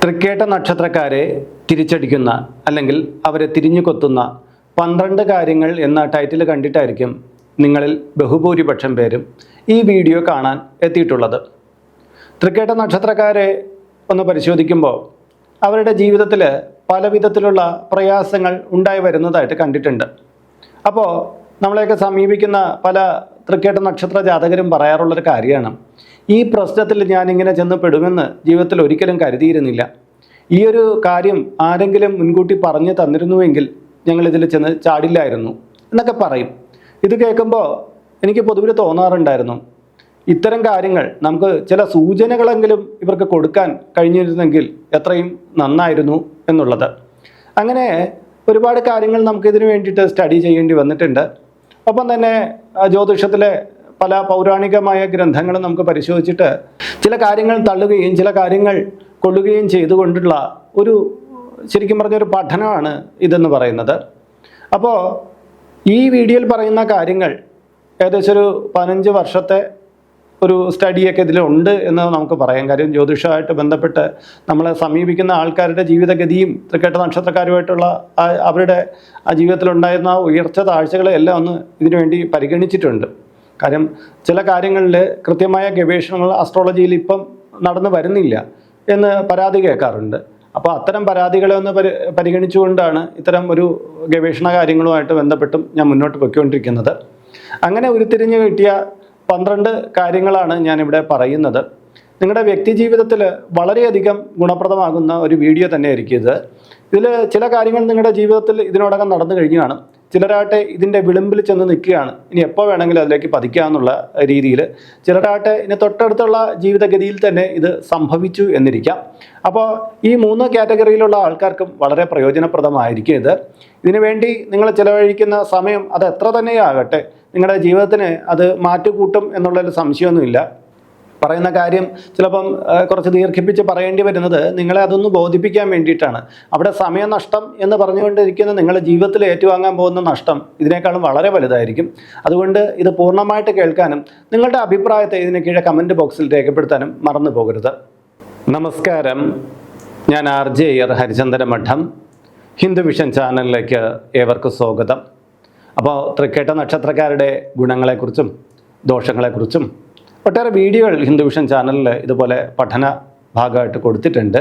തൃക്കേട്ട നക്ഷത്രക്കാരെ തിരിച്ചടിക്കുന്ന അല്ലെങ്കിൽ അവരെ തിരിഞ്ഞു കൊത്തുന്ന 12 കാര്യങ്ങൾ എന്ന ടൈറ്റിൽ കണ്ടിട്ടായിരിക്കും നിങ്ങളിൽ ബഹുഭൂരിപക്ഷം പേരും ഈ വീഡിയോ കാണാൻ എത്തിയിട്ടുള്ളത്. തൃക്കേട്ട നക്ഷത്രക്കാരെ ഒന്ന് പരിശോധിക്കുമ്പോൾ അവരുടെ ജീവിതത്തിൽ പല വിധത്തിലുള്ള പ്രയാസങ്ങൾ ഉണ്ടായി വരുന്നതായിട്ട് കണ്ടിട്ടുണ്ട്. അപ്പോൾ നമ്മളെയൊക്കെ സമീപിക്കുന്ന പല തൃക്കേട്ട നക്ഷത്ര ജാതകരും പറയാറുള്ളൊരു കാര്യമാണ്, ഈ പ്രശ്നത്തിൽ ഞാനിങ്ങനെ ചെന്ന് പെടുമെന്ന് ജീവിതത്തിൽ ഒരിക്കലും കരുതിയിരുന്നില്ല. ഈ ഒരു കാര്യം ആരെങ്കിലും മുൻകൂട്ടി പറഞ്ഞു തന്നിരുന്നുവെങ്കിൽ ഞങ്ങളിതിൽ ചെന്ന് ചാടില്ലായിരുന്നു എന്നൊക്കെ പറയും. ഇത് കേൾക്കുമ്പോൾ എനിക്ക് പൊതുവിൽ തോന്നാറുണ്ടായിരുന്നു, ഇത്തരം കാര്യങ്ങൾ നമുക്ക് ചില സൂചനകളെങ്കിലും ഇവർക്ക് കൊടുക്കാൻ കഴിഞ്ഞിരുന്നെങ്കിൽ എത്രയും നന്നായിരുന്നു എന്നുള്ളത്. അങ്ങനെ ഒരുപാട് കാര്യങ്ങൾ നമുക്കിതിനു വേണ്ടിയിട്ട് സ്റ്റഡി ചെയ്യേണ്ടി വന്നിട്ടുണ്ട്. ഒപ്പം തന്നെ ജ്യോതിഷത്തിലെ പല പൗരാണികമായ ഗ്രന്ഥങ്ങൾ നമുക്ക് പരിശോധിച്ചിട്ട് ചില കാര്യങ്ങൾ തള്ളുകയും ചില കാര്യങ്ങൾ കൊള്ളുകയും ചെയ്തുകൊണ്ടുള്ള ഒരു ശരിക്കും പറഞ്ഞൊരു പഠനമാണ് ഇതെന്ന് പറയുന്നത്. അപ്പോൾ ഈ വീഡിയോയിൽ പറയുന്ന കാര്യങ്ങൾ ഏകദേശം ഒരു 15 വർഷത്തെ ഒരു സ്റ്റഡിയൊക്കെ ഇതിലുണ്ട് എന്ന് നമുക്ക് പറയാം. കാര്യം ജ്യോതിഷമായിട്ട് ബന്ധപ്പെട്ട് നമ്മളെ സമീപിക്കുന്ന ആൾക്കാരുടെ ജീവിതഗതിയും തൃക്കേട്ട നക്ഷത്രക്കാരുമായിട്ടുള്ള അവരുടെ ആ ജീവിതത്തിലുണ്ടായിരുന്ന ഉയർച്ച താഴ്ചകളെ എല്ലാം ഒന്ന് ഇതിനുവേണ്ടി പരിഗണിച്ചിട്ടുണ്ട്. കാര്യം ചില കാര്യങ്ങളിൽ കൃത്യമായ ഗവേഷണങ്ങൾ അസ്ട്രോളജിയിൽ ഇപ്പം നടന്നു വരുന്നില്ല എന്ന് പരാതി കേൾക്കാറുണ്ട്. അപ്പോൾ അത്തരം പരാതികളെ ഒന്ന് പരിഗണിച്ചുകൊണ്ടാണ് ഇത്തരം ഒരു ഗവേഷണ കാര്യങ്ങളുമായിട്ട് ബന്ധപ്പെട്ടും ഞാൻ മുന്നോട്ട് പൊയ്ക്കൊണ്ടിരിക്കുന്നത്. അങ്ങനെ ഉരുത്തിരിഞ്ഞ് കിട്ടിയ 12 കാര്യങ്ങളാണ് ഞാനിവിടെ പറയുന്നത്. നിങ്ങളുടെ വ്യക്തി ജീവിതത്തിൽ വളരെയധികം ഗുണപ്രദമാകുന്ന ഒരു വീഡിയോ തന്നെ ആയിരിക്കും ഇത്. ഇതിൽ ചില കാര്യങ്ങൾ നിങ്ങളുടെ ജീവിതത്തിൽ ഇതിനോടകം നടന്നു കഴിഞ്ഞു കാണും. ചിലരാട്ടെ ഇതിൻ്റെ വിളിമ്പിൽ ചെന്ന് നിൽക്കുകയാണ്, ഇനി എപ്പോൾ വേണമെങ്കിലും അതിലേക്ക് പതിക്കാമെന്നുള്ള രീതിയിൽ. ചിലരാട്ടെ ഇനി തൊട്ടടുത്തുള്ള ജീവിതഗതിയിൽ തന്നെ ഇത് സംഭവിച്ചു എന്നിരിക്കാം. അപ്പോൾ ഈ 3 കാറ്റഗറിയിലുള്ള ആൾക്കാർക്കും വളരെ പ്രയോജനപ്രദമായിരിക്കും ഇത്. ഇതിനുവേണ്ടി നിങ്ങൾ ചിലവഴിക്കുന്ന സമയം അത് എത്ര തന്നെയാകട്ടെ, നിങ്ങളുടെ ജീവിതത്തിന് അത് മാറ്റുകൂട്ടും എന്നുള്ളൊരു സംശയമൊന്നുമില്ല. പറയുന്ന കാര്യം ചിലപ്പം കുറച്ച് ദീർഘിപ്പിച്ച് പറയേണ്ടി വരുന്നത് നിങ്ങളെ അതൊന്ന് ബോധിപ്പിക്കാൻ വേണ്ടിയിട്ടാണ്. അവിടെ സമയനഷ്ടം എന്ന് പറഞ്ഞുകൊണ്ടിരിക്കുന്ന നിങ്ങളുടെ ജീവിതത്തിൽ ഏറ്റുവാങ്ങാൻ പോകുന്ന നഷ്ടം ഇതിനേക്കാളും വളരെ വലുതായിരിക്കും. അതുകൊണ്ട് ഇത് പൂർണ്ണമായിട്ട് കേൾക്കാനും നിങ്ങളുടെ അഭിപ്രായത്തെ ഇതിന് കീഴെ കമൻറ്റ് ബോക്സിൽ രേഖപ്പെടുത്താനും മറന്നു പോകരുത്. നമസ്കാരം, ഞാൻ RJ ഹരിചന്ദന മഠം, ഹിന്ദു വിഷൻ ചാനലിലേക്ക് ഏവർക്കും സ്വാഗതം. അപ്പോൾ തൃക്കേട്ട നക്ഷത്രക്കാരുടെ ഗുണങ്ങളെക്കുറിച്ചും ദോഷങ്ങളെക്കുറിച്ചും ഒട്ടേറെ വീഡിയോകൾ ഹിന്ദു വിഷൻ ചാനലിൽ ഇതുപോലെ പഠന ഭാഗമായിട്ട് കൊടുത്തിട്ടുണ്ട്.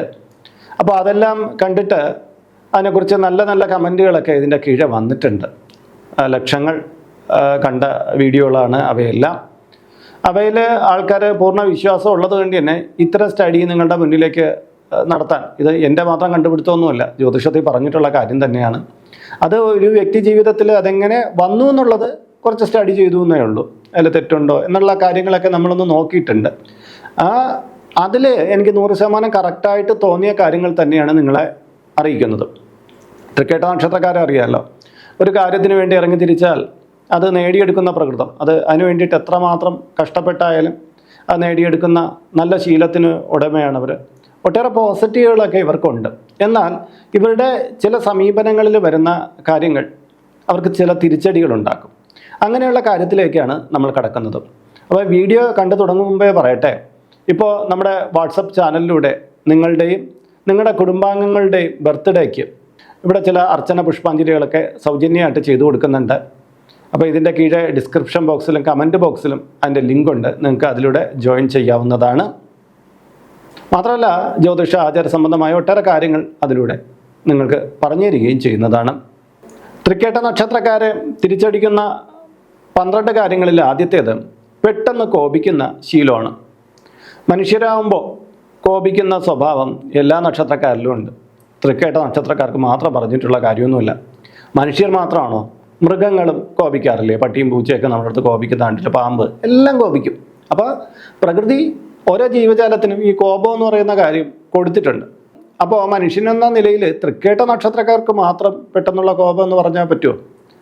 അപ്പോൾ അതെല്ലാം കണ്ടിട്ട് അതിനെക്കുറിച്ച് നല്ല നല്ല കമൻറ്റുകളൊക്കെ ഇതിൻ്റെ കീഴെ വന്നിട്ടുണ്ട്. ലക്ഷങ്ങൾ കണ്ട വീഡിയോകളാണ് അവയെല്ലാം. അവയിൽ ആൾക്കാർ പൂർണ്ണ വിശ്വാസം ഉള്ളത് കൊണ്ട് തന്നെ ഇത്തരം സ്റ്റഡി നിങ്ങളുടെ മുന്നിലേക്ക് നടത്താൻ, ഇത് എൻ്റെ മാത്രം കണ്ടുപിടുത്തമൊന്നുമല്ല, ജ്യോതിഷത്തിൽ പറഞ്ഞിട്ടുള്ള കാര്യം തന്നെയാണ്. അത് ഒരു വ്യക്തി ജീവിതത്തിൽ അതെങ്ങനെ വന്നു എന്നുള്ളത് കുറച്ച് സ്റ്റഡി ചെയ്തു എന്നേ ഉള്ളൂ. അതിൽ തെറ്റുണ്ടോ എന്നുള്ള കാര്യങ്ങളൊക്കെ നമ്മളൊന്ന് നോക്കിയിട്ടുണ്ട്. അതിൽ എനിക്ക് 100% കറക്റ്റായിട്ട് തോന്നിയ കാര്യങ്ങൾ തന്നെയാണ് നിങ്ങളെ അറിയിക്കുന്നത്. തൃക്കേട്ട നക്ഷത്രക്കാരെ അറിയാമല്ലോ, ഒരു കാര്യത്തിന് വേണ്ടി ഇറങ്ങി തിരിച്ചാൽ അത് നേടിയെടുക്കുന്ന പ്രകൃതം, അത് അതിന് വേണ്ടിയിട്ട് എത്രമാത്രം കഷ്ടപ്പെട്ടായാലും അത് നേടിയെടുക്കുന്ന നല്ല ശീലത്തിന് ഉടമയാണ് അവർ. ഒട്ടേറെ പോസിറ്റീവുകളൊക്കെ ഇവർക്കുണ്ട്. എന്നാൽ ഇവരുടെ ചില സമീപനങ്ങളിൽ വരുന്ന കാര്യങ്ങൾ അവർക്ക് ചില തിരിച്ചടികളുണ്ടാക്കും. അങ്ങനെയുള്ള കാര്യത്തിലേക്കാണ് നമ്മൾ കടക്കുന്നത്. അപ്പോൾ വീഡിയോ കണ്ടു തുടങ്ങും മുമ്പേ പറയട്ടെ, ഇപ്പോൾ നമ്മുടെ വാട്സപ്പ് ചാനലിലൂടെ നിങ്ങളുടെയും നിങ്ങളുടെ കുടുംബാംഗങ്ങളുടെയും ബർത്ത്ഡേക്ക് ഇവിടെ ചില അർച്ചന പുഷ്പാഞ്ജലികളൊക്കെ സൗജന്യമായിട്ട് ചെയ്തു കൊടുക്കുന്നുണ്ട്. അപ്പോൾ ഇതിൻ്റെ കീഴെ ഡിസ്ക്രിപ്ഷൻ ബോക്സിലും കമൻറ്റ് ബോക്സിലും അതിൻ്റെ ലിങ്ക് ഉണ്ട്, നിങ്ങൾക്ക് അതിലൂടെ ജോയിൻ ചെയ്യാവുന്നതാണ്. മാത്രമല്ല ജ്യോതിഷ ആചാര സംബന്ധമായ ഒട്ടേറെ കാര്യങ്ങൾ അതിലൂടെ നിങ്ങൾക്ക് പറഞ്ഞു തരികയും ചെയ്യുന്നതാണ്. തൃക്കേട്ട നക്ഷത്രക്കാരെ തിരിച്ചടിക്കുന്ന 12 കാര്യങ്ങളിൽ ആദ്യത്തേത് പെട്ടെന്ന് കോപിക്കുന്ന ശീലമാണ്. മനുഷ്യരാകുമ്പോൾ കോപിക്കുന്ന സ്വഭാവം എല്ലാ നക്ഷത്രക്കാരിലും ഉണ്ട്. തൃക്കേട്ട നക്ഷത്രക്കാർക്ക് മാത്രം പറഞ്ഞിട്ടുള്ള കാര്യമൊന്നുമില്ല. മനുഷ്യർ മാത്രമാണോ? മൃഗങ്ങളും കോപിക്കാറില്ലേ? പട്ടിയും പൂച്ചയൊക്കെ നമ്മുടെ അടുത്ത് കോപിക്കുന്നുണ്ടല്ലോ, പാമ്പ് എല്ലാം കോപിക്കും. അപ്പോൾ പ്രകൃതി ഓരോ ജീവജാലത്തിനും ഈ കോപം എന്ന് പറയുന്ന കാര്യം കൊടുത്തിട്ടുണ്ട്. അപ്പോൾ മനുഷ്യനെന്ന നിലയിൽ തൃക്കേട്ട നക്ഷത്രക്കാർക്ക് മാത്രം പെട്ടെന്നുള്ള കോപം എന്ന് പറഞ്ഞാൽ പറ്റുമോ?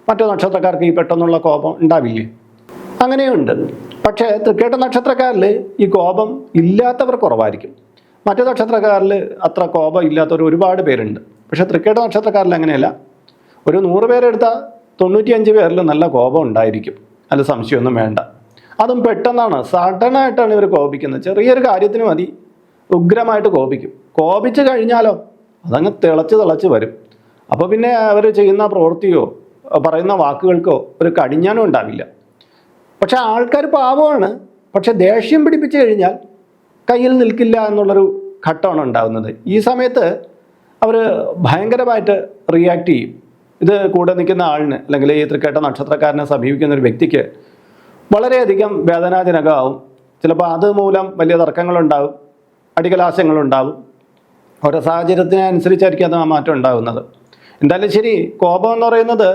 മറ്റു നക്ഷത്രക്കാർക്ക് ഈ പെട്ടെന്നുള്ള കോപം ഉണ്ടാവില്ലേ? അങ്ങനെയുണ്ട്. പക്ഷേ തൃക്കേട്ട നക്ഷത്രക്കാരിൽ ഈ കോപം ഇല്ലാത്തവർ കുറവായിരിക്കും. മറ്റു നക്ഷത്രക്കാരിൽ അത്ര കോപം ഇല്ലാത്തവർ ഒരുപാട് പേരുണ്ട്. പക്ഷേ തൃക്കേട്ട നക്ഷത്രക്കാരിൽ അങ്ങനെയല്ല. ഒരു 100 പേരെടുത്താൽ 95 പേരിൽ നല്ല കോപം ഉണ്ടായിരിക്കും, അതിൽ സംശയമൊന്നും വേണ്ട. അതും പെട്ടെന്നാണ്, സഡനായിട്ടാണ് ഇവർ കോപിക്കുന്നത്. ചെറിയൊരു കാര്യത്തിന് മതി ഉഗ്രമായിട്ട് കോപിക്കും. കോപിച്ച് കഴിഞ്ഞാലോ അതങ്ങ് തിളച്ച് വരും. അപ്പോൾ പിന്നെ അവർ ചെയ്യുന്ന പ്രവൃത്തിയോ പറയുന്ന വാക്കുകൾക്കോ ഒരു കടിഞ്ഞാനും ഉണ്ടാവില്ല. പക്ഷെ ആൾക്കാർ പാവമാണ്. പക്ഷെ ദേഷ്യം പിടിപ്പിച്ച് കഴിഞ്ഞാൽ കയ്യിൽ നിൽക്കില്ല എന്നുള്ളൊരു ഘട്ടമാണ് ഉണ്ടാകുന്നത്. ഈ സമയത്ത് അവർ ഭയങ്കരമായിട്ട് റിയാക്ട് ചെയ്യും. ഇത് കൂടെ നിൽക്കുന്ന ആളിന് അല്ലെങ്കിൽ ഈ തൃക്കേട്ട നക്ഷത്രക്കാരനെ സമീപിക്കുന്ന ഒരു വ്യക്തിക്ക് വളരെയധികം വേദനാജനകമാവും. ചിലപ്പോൾ അതുമൂലം വലിയ തർക്കങ്ങളുണ്ടാവും, അടികലാശങ്ങളുണ്ടാവും. ഓരോ സാഹചര്യത്തിനനുസരിച്ചായിരിക്കും അത് മാറ്റം ഉണ്ടാകുന്നത്. എന്തായാലും ശരി, കോപം എന്ന് പറയുന്നത്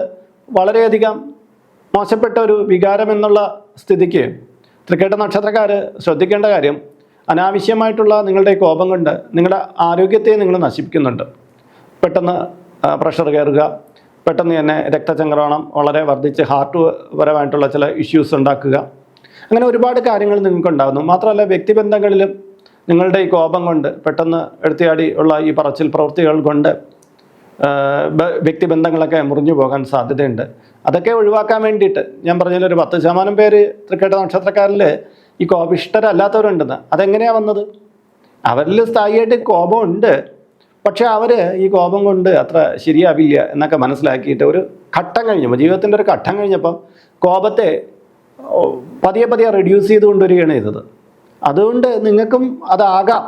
വളരെയധികം മോശപ്പെട്ട ഒരു വികാരം എന്നുള്ള സ്ഥിതിക്ക് തൃക്കേട്ട നക്ഷത്രക്കാർ ശ്രദ്ധിക്കേണ്ട കാര്യം, അനാവശ്യമായിട്ടുള്ള നിങ്ങളുടെ കോപം കൊണ്ട് നിങ്ങളുടെ ആരോഗ്യത്തെ നിങ്ങൾ നശിപ്പിക്കുന്നുണ്ട്. പെട്ടെന്ന് പ്രഷർ കയറുക, പെട്ടെന്ന് തന്നെ രക്തചംക്രമണം വളരെ വർദ്ധിച്ച് ഹാർട്ട് പരമായിട്ടുള്ള ചില ഇഷ്യൂസ് ഉണ്ടാക്കുക, അങ്ങനെ ഒരുപാട് കാര്യങ്ങൾ നിങ്ങൾക്കുണ്ടാകുന്നു. മാത്രമല്ല വ്യക്തിബന്ധങ്ങളിലും നിങ്ങളുടെ ഈ കോപം കൊണ്ട് പെട്ടെന്ന് എടുത്തിയാടി ഉള്ള ഈ പറച്ചിൽ പ്രവൃത്തികൾ കൊണ്ട് വ്യക്തിബന്ധങ്ങളൊക്കെ മുറിഞ്ഞു പോകാൻ സാധ്യതയുണ്ട്. അതൊക്കെ ഒഴിവാക്കാൻ വേണ്ടിയിട്ട് ഞാൻ പറഞ്ഞതിൽ ഒരു 10% പേര് തൃക്കേട്ട നക്ഷത്രക്കാരിൽ ഈ കോപിഷ്ഠരല്ലാത്തവരുണ്ടെന്ന്. അതെങ്ങനെയാണ് വന്നത്? അവരിൽ സ്ഥായിയായിട്ട് കോപമുണ്ട്, പക്ഷെ അവർ ഈ കോപം കൊണ്ട് അത്ര ശരിയാവില്ല എന്നൊക്കെ മനസ്സിലാക്കിയിട്ട് ഒരു ഘട്ടം കഴിഞ്ഞപ്പോൾ, ജീവിതത്തിൻ്റെ ഒരു ഘട്ടം കഴിഞ്ഞപ്പം കോപത്തെ പതിയെ റെഡ്യൂസ് ചെയ്ത് കൊണ്ടുവരികയാണ് ചെയ്തത്. അതുകൊണ്ട് നിങ്ങൾക്കും അതാകാം.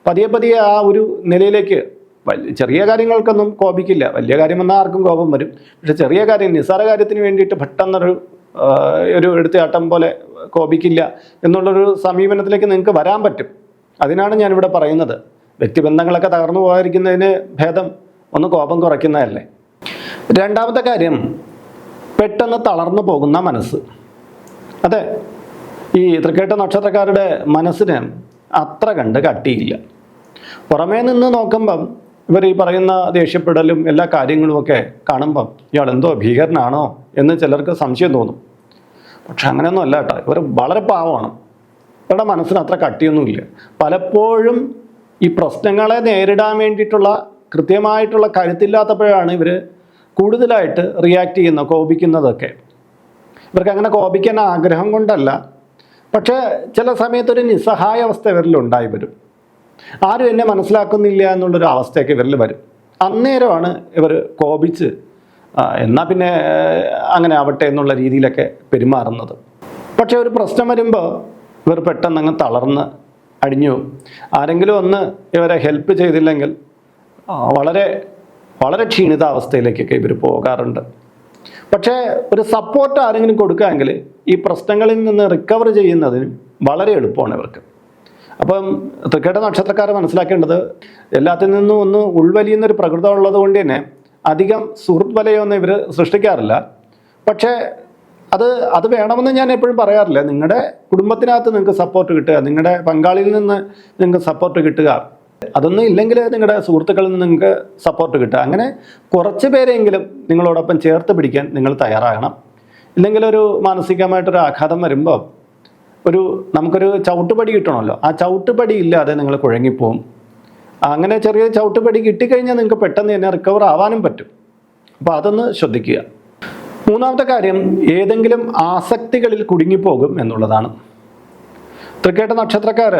പതിയെ ആ ഒരു നിലയിലേക്ക് ചെറിയ കാര്യങ്ങൾക്കൊന്നും കോപിക്കില്ല. വലിയ കാര്യം വന്നാൽ ആർക്കും കോപം വരും. പക്ഷെ ചെറിയ കാര്യം, നിസ്സാര കാര്യത്തിന് വേണ്ടിയിട്ട് പെട്ടെന്നൊരു എടുത്തുചാട്ടം പോലെ കോപിക്കില്ല എന്നുള്ളൊരു സമീപനത്തിലേക്ക് നിങ്ങൾക്ക് വരാൻ പറ്റും. അതിനാണ് ഞാനിവിടെ പറയുന്നത്. വ്യക്തിബന്ധങ്ങളൊക്കെ തകർന്നു പോകാതിരിക്കുന്നതിന് ഭേദം ഒന്ന് കോപം കുറയ്ക്കുന്നതല്ലേ. രണ്ടാമത്തെ കാര്യം, പെട്ടെന്ന് തളർന്നു പോകുന്ന മനസ്സ്. അതെ, ഈ തൃക്കേട്ട നക്ഷത്രക്കാരുടെ മനസ്സിന് അത്ര കണ്ട് കട്ടിയില്ല. പുറമേ നിന്ന് നോക്കുമ്പം ഇവർ ഈ പറയുന്ന ദേഷ്യപ്പെടലും എല്ലാ കാര്യങ്ങളുമൊക്കെ കാണുമ്പം ഇയാൾ എന്തോ ഭീകരനാണോ എന്ന് ചിലർക്ക് സംശയം തോന്നും. പക്ഷെ അങ്ങനെയൊന്നും അല്ല കേട്ടോ. ഇവർ വളരെ പാവമാണ്. ഇവരുടെ മനസ്സിന് അത്ര കട്ടിയൊന്നുമില്ല. പലപ്പോഴും ഈ പ്രശ്നങ്ങളെ നേരിടാൻ വേണ്ടിയിട്ടുള്ള കൃത്യമായിട്ടുള്ള കരുത്തില്ലാത്തപ്പോഴാണ് ഇവർ കൂടുതലായിട്ട് റിയാക്ട് ചെയ്യുന്നത്, കോപിക്കുന്നതൊക്കെ. ഇവർക്ക് അങ്ങനെ കോപിക്കാൻ ആഗ്രഹം കൊണ്ടല്ല, പക്ഷേ ചില സമയത്തൊരു നിസ്സഹായ അവസ്ഥ ഇവരിലുണ്ടായി വരും. ആരും എന്നെ മനസ്സിലാക്കുന്നില്ല എന്നുള്ളൊരു അവസ്ഥയൊക്കെ ഇവരിൽ വരും. അന്നേരമാണ് ഇവർ കോപിച്ച് എന്നാൽ പിന്നെ അങ്ങനെ ആവട്ടെ എന്നുള്ള രീതിയിലൊക്കെ പെരുമാറുന്നത്. പക്ഷേ ഒരു പ്രശ്നം വരുമ്പോൾ ഇവർ പെട്ടെന്ന് അങ്ങ് തളർന്ന് അടിഞ്ഞു. ആരെങ്കിലും ഒന്ന് ഇവരെ ഹെൽപ്പ് ചെയ്തില്ലെങ്കിൽ വളരെ വളരെ ക്ഷീണിതാവസ്ഥയിലേക്കൊക്കെ ഇവർ പോകാറുണ്ട്. പക്ഷേ ഒരു സപ്പോർട്ട് ആരെങ്കിലും കൊടുക്കുകയെങ്കിൽ ഈ പ്രശ്നങ്ങളിൽ നിന്ന് റിക്കവർ ചെയ്യുന്നതിന് വളരെ എളുപ്പമാണ് ഇവർക്ക്. അപ്പം തൃക്കേട്ട നക്ഷത്രക്കാരെ മനസ്സിലാക്കേണ്ടത്, എല്ലാത്തിൽ നിന്നും ഒന്ന് ഉൾവലിയുന്നൊരു പ്രകൃതം ഉള്ളത് കൊണ്ട് തന്നെ അധികം സുഹൃത്ത് വലയൊന്നും ഇവർ സൃഷ്ടിക്കാറില്ല. പക്ഷേ അത് വേണമെന്ന് ഞാൻ എപ്പോഴും പറയാറില്ല. നിങ്ങളുടെ കുടുംബത്തിനകത്ത് നിങ്ങൾക്ക് സപ്പോർട്ട് കിട്ടുക, നിങ്ങളുടെ പങ്കാളിയിൽ നിന്ന് നിങ്ങൾക്ക് സപ്പോർട്ട് കിട്ടുക, അതൊന്നും ഇല്ലെങ്കിൽ നിങ്ങളുടെ സുഹൃത്തുക്കളിൽ നിന്ന് നിങ്ങൾക്ക് സപ്പോർട്ട് കിട്ടുക. അങ്ങനെ കുറച്ച് പേരെങ്കിലും നിങ്ങളോടൊപ്പം ചേർത്ത് പിടിക്കാൻ നിങ്ങൾ തയ്യാറാകണം. ഇല്ലെങ്കിൽ ഒരു മാനസികമായിട്ടൊരു ആഘാതം വരുമ്പോൾ നമുക്കൊരു ചവിട്ടുപടി കിട്ടണമല്ലോ. ആ ചവിട്ടുപടി ഇല്ലാതെ നിങ്ങൾ കുഴങ്ങിപ്പോവും. അങ്ങനെ ചെറിയ ചവിട്ടുപടി കിട്ടിക്കഴിഞ്ഞാൽ നിങ്ങൾക്ക് പെട്ടെന്ന് തന്നെ റിക്കവർ ആവാനും പറ്റും. അപ്പോൾ അതൊന്ന് ശ്രദ്ധിക്കുക. മൂന്നാമത്തെ കാര്യം, ഏതെങ്കിലും ആസക്തികളിൽ കുടുങ്ങിപ്പോകും എന്നുള്ളതാണ്. തൃക്കേട്ട നക്ഷത്രക്കാർ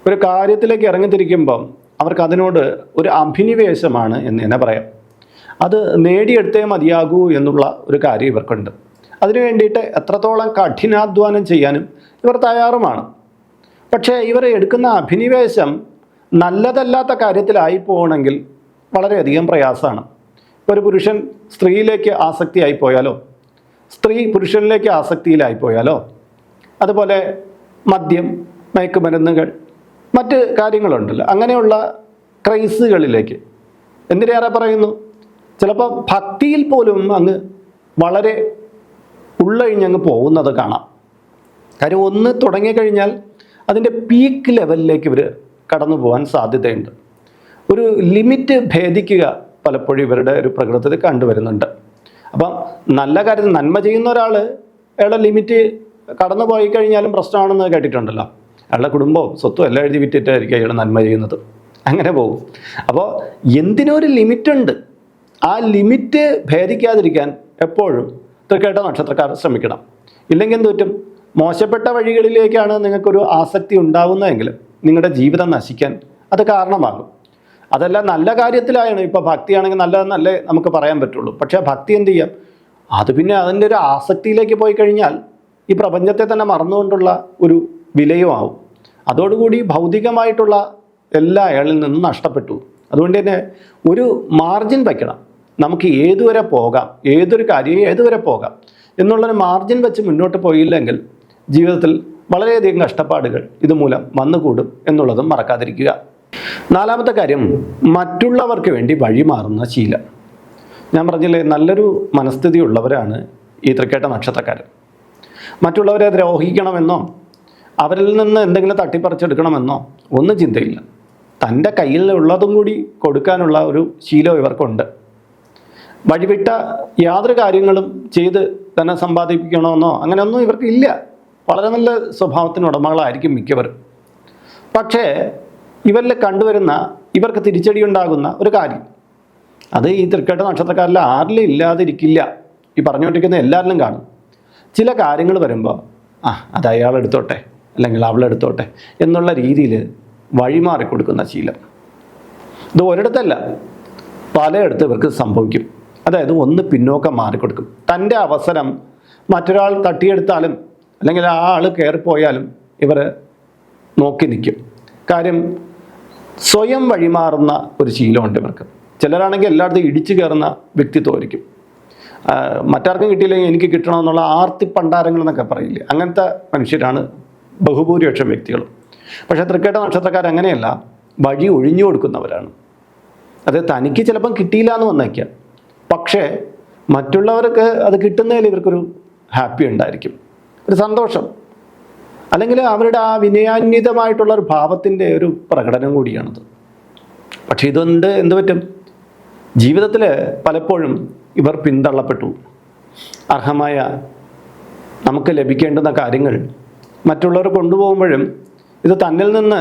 ഒരു കാര്യത്തിലേക്ക് ഇറങ്ങിത്തിരിക്കുമ്പം അവർക്ക് അതിനോട് ഒരു അഭിനിവേശമാണ് എന്ന് തന്നെ പറയാം. അത് നേടിയെടുത്തേ മതിയാകൂ എന്നുള്ള ഒരു കാര്യം ഇവർക്കുണ്ട്. അതിനു വേണ്ടിയിട്ട് എത്രത്തോളം കഠിനാധ്വാനം ചെയ്യാനും ഇവർ തയ്യാറുമാണ്. പക്ഷേ ഇവർ എടുക്കുന്ന അഭിനിവേശം നല്ലതല്ലാത്ത കാര്യത്തിലായി പോകണമെങ്കിൽ വളരെയധികം പ്രയാസമാണ്. ഒരു പുരുഷൻ സ്ത്രീയിലേക്ക് ആസക്തിയായിപ്പോയാലോ, സ്ത്രീ പുരുഷനിലേക്ക് ആസക്തിയിലായിപ്പോയാലോ, അതുപോലെ മദ്യം, മയക്കുമരുന്നുകൾ, മറ്റ് കാര്യങ്ങളുണ്ടല്ലോ, അങ്ങനെയുള്ള ക്രൈസുകളിലേക്ക്, എന്തിനേറെ പറയുന്നു, ചിലപ്പോൾ ഭക്തിയിൽ പോലും അങ്ങ് വളരെ ഉള്ളഴിഞ്ഞങ്ങ് പോകുന്നത് കാണാം. കാര്യം ഒന്ന് തുടങ്ങിക്കഴിഞ്ഞാൽ അതിൻ്റെ പീക്ക് ലെവലിലേക്ക് ഇവർ കടന്നു പോകാൻ സാധ്യതയുണ്ട്. ഒരു ലിമിറ്റ് ഭേദിക്കുക പലപ്പോഴും ഇവരുടെ ഒരു പ്രകൃതത്തിൽ കണ്ടുവരുന്നുണ്ട്. അപ്പം നല്ല കാര്യത്തിൽ നന്മ ചെയ്യുന്ന ഒരാൾ അയാളുടെ ലിമിറ്റ് കടന്നു പോയി കഴിഞ്ഞാലും പ്രശ്നമാണെന്ന് കേട്ടിട്ടുണ്ടല്ലോ. അയാളുടെ കുടുംബവും സ്വത്തും എല്ലാം എഴുതി വിറ്റിട്ടായിരിക്കും അയാൾ നന്മ ചെയ്യുന്നത്. അങ്ങനെ പോകും. അപ്പോൾ എന്തിനൊരു ലിമിറ്റുണ്ട്. ആ ലിമിറ്റ് ഭേദിക്കാതിരിക്കാൻ എപ്പോഴും തൃക്കേട്ട നക്ഷത്രക്കാർ ശ്രമിക്കണം. ഇല്ലെങ്കിൽ എന്ത് പറ്റും, മോശപ്പെട്ട വഴികളിലേക്കാണ് നിങ്ങൾക്കൊരു ആസക്തി ഉണ്ടാകുന്നതെങ്കിൽ നിങ്ങളുടെ ജീവിതം നശിക്കാൻ അത് കാരണമാകും. അതെല്ലാം നല്ല കാര്യത്തിലായാണ്. ഇപ്പോൾ ഭക്തിയാണെങ്കിൽ നല്ലതെന്നല്ലേ നമുക്ക് പറയാൻ പറ്റുള്ളൂ. പക്ഷേ ഭക്തി എന്ത് ചെയ്യാം, അത് പിന്നെ അതിൻ്റെ ഒരു ആസക്തിയിലേക്ക് പോയി കഴിഞ്ഞാൽ ഈ പ്രപഞ്ചത്തെ തന്നെ മറന്നുകൊണ്ടുള്ള ഒരു വിലയുമാവും. അതോടുകൂടി ഭൗതികമായിട്ടുള്ള എല്ലാ അയാളിൽ നിന്നും നഷ്ടപ്പെട്ടു. അതുകൊണ്ട് തന്നെ ഒരു മാർജിൻ വയ്ക്കണം. നമുക്ക് ഏതുവരെ പോകാം, ഏതൊരു കാര്യം ഏതുവരെ പോകാം എന്നുള്ളൊരു മാർജിൻ വെച്ച് മുന്നോട്ട് പോയില്ലെങ്കിൽ ജീവിതത്തിൽ വളരെയധികം കഷ്ടപ്പാടുകൾ ഇതുമൂലം വന്നുകൂടും എന്നുള്ളതും മറക്കാതിരിക്കുക. നാലാമത്തെ കാര്യം, മറ്റുള്ളവർക്ക് വേണ്ടി വഴിമാറുന്ന ശീലം. ഞാൻ പറഞ്ഞില്ലേ, നല്ലൊരു മനസ്ഥിതി ഉള്ളവരാണ് ഈ തൃക്കേട്ട നക്ഷത്രക്കാർ. മറ്റുള്ളവരെ ദ്രോഹിക്കണമെന്നോ അവരിൽ നിന്ന് എന്തെങ്കിലും തട്ടിപ്പറിച്ചെടുക്കണമെന്നോ ഒന്നും ചിന്തയില്ല. തൻ്റെ കയ്യിൽ ഉള്ളതും കൂടി കൊടുക്കാനുള്ള ഒരു ശീലം ഇവർക്കുണ്ട്. വഴിവിട്ട യാതൊരു കാര്യങ്ങളും ചെയ്ത് തന്നെ സമ്പാദിപ്പിക്കണമെന്നോ അങ്ങനെയൊന്നും ഇവർക്ക് ഇല്ല. വളരെ നല്ല സ്വഭാവത്തിന് ഉടമകളായിരിക്കും മിക്കവരും. പക്ഷേ ഇവരിൽ കണ്ടുവരുന്ന ഇവർക്ക് തിരിച്ചടി ഉണ്ടാകുന്ന ഒരു കാര്യം, അത് ഈ തൃക്കേട്ട നക്ഷത്രക്കാരിൽ ആരിലും ഇല്ലാതിരിക്കില്ല. ഈ പറഞ്ഞുകൊണ്ടിരിക്കുന്ന എല്ലാവരിലും കാണും. ചില കാര്യങ്ങൾ വരുമ്പോൾ അത് അയാളെടുത്തോട്ടെ അല്ലെങ്കിൽ അവളെടുത്തോട്ടെ എന്നുള്ള രീതിയിൽ വഴിമാറിക്കൊടുക്കുന്ന ശീലം. ഇത് ഒരിടത്തല്ല, പലയിടത്ത് ഇവർക്ക് സംഭവിക്കും. അതായത് ഒന്ന് പിന്നോക്കം മാറിക്കൊടുക്കും. തൻ്റെ അവസരം മറ്റൊരാൾ തട്ടിയെടുത്താലും അല്ലെങ്കിൽ ആ ആൾ കയറിപ്പോയാലും ഇവർ നോക്കി നിൽക്കും. കാര്യം സ്വയം വഴിമാറുന്ന ഒരു ശീലമുണ്ട് ഇവർക്ക്. ചിലരാണെങ്കിൽ എല്ലായിടത്തും ഇടിച്ചു കയറുന്ന വ്യക്തിത്വമായിരിക്കും. മറ്റാർക്കും കിട്ടിയില്ലെങ്കിൽ എനിക്ക് കിട്ടണമെന്നുള്ള ആർത്തി പണ്ടാരങ്ങൾ എന്നൊക്കെ പറയില്ലേ, അങ്ങനത്തെ മനുഷ്യരാണ് ബഹുഭൂരിപക്ഷം വ്യക്തികളും. പക്ഷേ തൃക്കേട്ട നക്ഷത്രക്കാർ അങ്ങനെയല്ല, വഴി ഒഴിഞ്ഞു കൊടുക്കുന്നവരാണ്. അത് തനിക്ക് ചിലപ്പം കിട്ടിയില്ല എന്ന് വന്നേക്കാം, പക്ഷേ മറ്റുള്ളവർക്ക് അത് കിട്ടുന്നതിൽ ഇവർക്കൊരു ഹാപ്പി ഉണ്ടായിരിക്കും, ഒരു സന്തോഷം, അല്ലെങ്കിൽ അവരുടെ ആ വിനയാന്വിതമായിട്ടുള്ള ഒരു ഭാവത്തിൻ്റെ ഒരു പ്രകടനം കൂടിയാണത്. പക്ഷേ ഇതുകൊണ്ട് എന്ത് പറ്റും, ജീവിതത്തിൽ പലപ്പോഴും ഇവർ പിന്തള്ളപ്പെട്ടു. അർഹമായ നമുക്ക് ലഭിക്കേണ്ടുന്ന കാര്യങ്ങൾ മറ്റുള്ളവർ കൊണ്ടുപോകുമ്പോഴും ഇത് തന്നിൽ നിന്ന്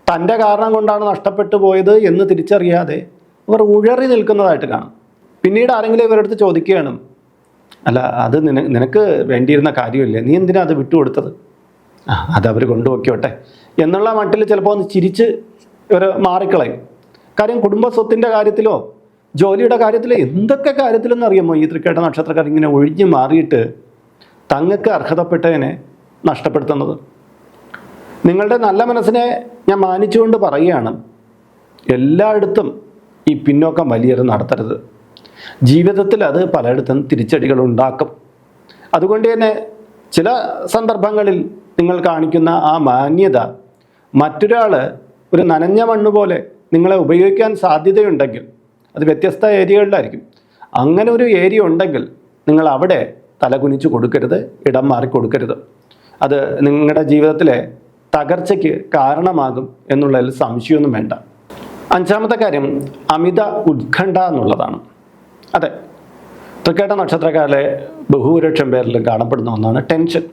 തൻ്റെ കാരണം കൊണ്ടാണ് നഷ്ടപ്പെട്ടു പോയത് എന്ന് തിരിച്ചറിയാതെ ഇവർ ഉഴറി നിൽക്കുന്നതായിട്ട് കാണും. പിന്നീട് ആരെങ്കിലും ഇവരടുത്ത് ചോദിക്കുകയാണ്, അല്ല അത് നിനക്ക് വേണ്ടിയിരുന്ന കാര്യമില്ലേ, നീ എന്തിനാ അത് വിട്ടുകൊടുത്തത്, അതവർ കൊണ്ടുപോയിക്കോട്ടെ എന്നുള്ള മട്ടിൽ ചിലപ്പോൾ ഒന്ന് ചിരിച്ച് ഇവർ മാറിക്കളയും. കാര്യം കുടുംബ സ്വത്തിൻ്റെ കാര്യത്തിലോ ജോലിയുടെ കാര്യത്തിലോ എന്തൊക്കെ കാര്യത്തിലെന്ന് അറിയാമോ ഈ തൃക്കേട്ട നക്ഷത്രക്കാർ ഇങ്ങനെ ഒഴിഞ്ഞു മാറിയിട്ട് തങ്ങൾക്ക് അർഹതപ്പെട്ടതിനെ നഷ്ടപ്പെടുത്തുന്നത്. നിങ്ങളുടെ നല്ല മനസ്സിനെ ഞാൻ മാനിച്ചുകൊണ്ട് പറയുകയാണ്, എല്ലായിടത്തും ഈ പിന്നോക്കം വലിയൊരു നടത്തരുത്. ജീവിതത്തിൽ അത് പലയിടത്തും തിരിച്ചടികൾ ഉണ്ടാക്കും. അതുകൊണ്ട് തന്നെ ചില സന്ദർഭങ്ങളിൽ നിങ്ങൾ കാണിക്കുന്ന ആ മാന്യത മറ്റൊരാൾ ഒരു നനഞ്ഞ മണ്ണ് പോലെ നിങ്ങളെ ഉപയോഗിക്കാൻ സാധ്യതയുണ്ടെങ്കിൽ അത് വ്യത്യസ്ത ഏരിയകളിലായിരിക്കും. അങ്ങനെ ഒരു ഏരിയ ഉണ്ടെങ്കിൽ നിങ്ങൾ അവിടെ തലകുനിച്ച് കൊടുക്കരുത്, ഇടം മാറി കൊടുക്കരുത്. അത് നിങ്ങളുടെ ജീവിതത്തിലെ തകർച്ചയ്ക്ക് കാരണമാകും എന്നുള്ളതിൽ സംശയമൊന്നും വേണ്ട. അഞ്ചാമത്തെ കാര്യം, അമിത ഉത്കണ്ഠ എന്നുള്ളതാണ്. അതെ, തൃക്കേട്ട നക്ഷത്രക്കാരിലെ ബഹുഭൂരിപക്ഷം പേരിലും കാണപ്പെടുന്ന ഒന്നാണ് ടെൻഷൻ.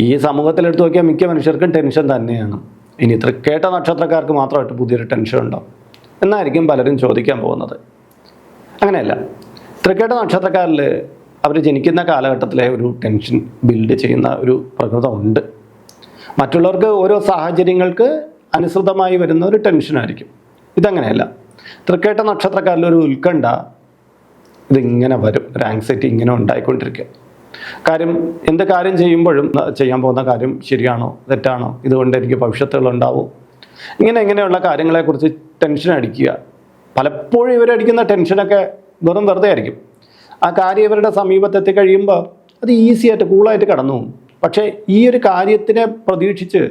ഈ സമൂഹത്തിലെടുത്ത് നോക്കിയാൽ മിക്ക മനുഷ്യർക്കും ടെൻഷൻ തന്നെയാണ്. ഇനി തൃക്കേട്ട നക്ഷത്രക്കാർക്ക് മാത്രമായിട്ട് പുതിയൊരു ടെൻഷൻ ഉണ്ടോ എന്നായിരിക്കും പലരും ചോദിക്കാൻ പോകുന്നത്. അങ്ങനെയല്ല, തൃക്കേട്ട നക്ഷത്രക്കാരിൽ അവർ ജനിക്കുന്ന കാലഘട്ടത്തിലെ ഒരു ടെൻഷൻ ബിൽഡ് ചെയ്യുന്ന ഒരു പ്രകൃതമുണ്ട്. മറ്റുള്ളവർക്ക് ഓരോ സാഹചര്യങ്ങൾക്ക് അനുസൃതമായി വരുന്ന ഒരു ടെൻഷനായിരിക്കും. ഇതങ്ങനെയല്ല, തൃക്കേട്ട നക്ഷത്രക്കാരിലൊരു ഉത്കണ്ഠ ഇതിങ്ങനെ വരും, ഒരു ആങ്സൈറ്റി ഇങ്ങനെ ഉണ്ടായിക്കൊണ്ടിരിക്കുക. കാര്യം എന്ത് കാര്യം ചെയ്യുമ്പോഴും ചെയ്യാൻ പോകുന്ന കാര്യം ശരിയാണോ തെറ്റാണോ, ഇതുകൊണ്ട് എനിക്ക് ഭവിഷ്യത്തുകളുണ്ടാവും, ഇങ്ങനെയുള്ള കാര്യങ്ങളെക്കുറിച്ച് ടെൻഷൻ അടിക്കുക. പലപ്പോഴും ഇവരടിക്കുന്ന ടെൻഷനൊക്കെ വെറും വെറുതെ ആയിരിക്കും. ആ കാര്യം ഇവരുടെ സമീപത്തെത്തി കഴിയുമ്പോൾ അത് ഈസിയായിട്ട് കൂളായിട്ട് കടന്നു പോകും. പക്ഷേ ഈ ഒരു കാര്യത്തിനെ പ്രതീക്ഷിച്ച്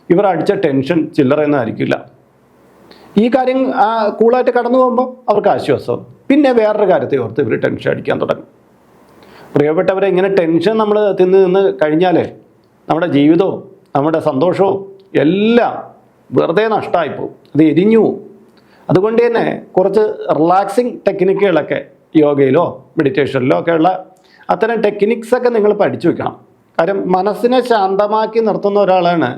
ഇവർ അടിച്ച ടെൻഷൻ ചില്ലറയൊന്നുമായിരിക്കില്ല. ഈ കാര്യം കൂളായിട്ട് കടന്നു പോകുമ്പോൾ അവർക്ക് ആശ്വാസം, പിന്നെ വേറൊരു കാര്യത്തെ ഓർത്ത് ഇവർ ടെൻഷൻ അടിക്കാൻ തുടങ്ങും. പ്രിയപ്പെട്ടവരെ, ഇങ്ങനെ ടെൻഷൻ നമ്മൾ തിന്ന് കഴിഞ്ഞാലേ നമ്മുടെ ജീവിതവും നമ്മുടെ സന്തോഷവും എല്ലാം വെറുതെ നഷ്ടമായിപ്പോവും, അത് എരിഞ്ഞു പോവും. അതുകൊണ്ട് തന്നെ കുറച്ച് റിലാക്സിങ് ടെക്നിക്കുകളൊക്കെ യോഗയിലോ മെഡിറ്റേഷനിലോ ഒക്കെയുള്ള അത്തരം ടെക്നിക്സൊക്കെ നിങ്ങൾ പഠിച്ചു വെക്കണം. കാര്യം മനസ്സിനെ ശാന്തമാക്കി നിർത്തുന്ന ഒരാളാണ്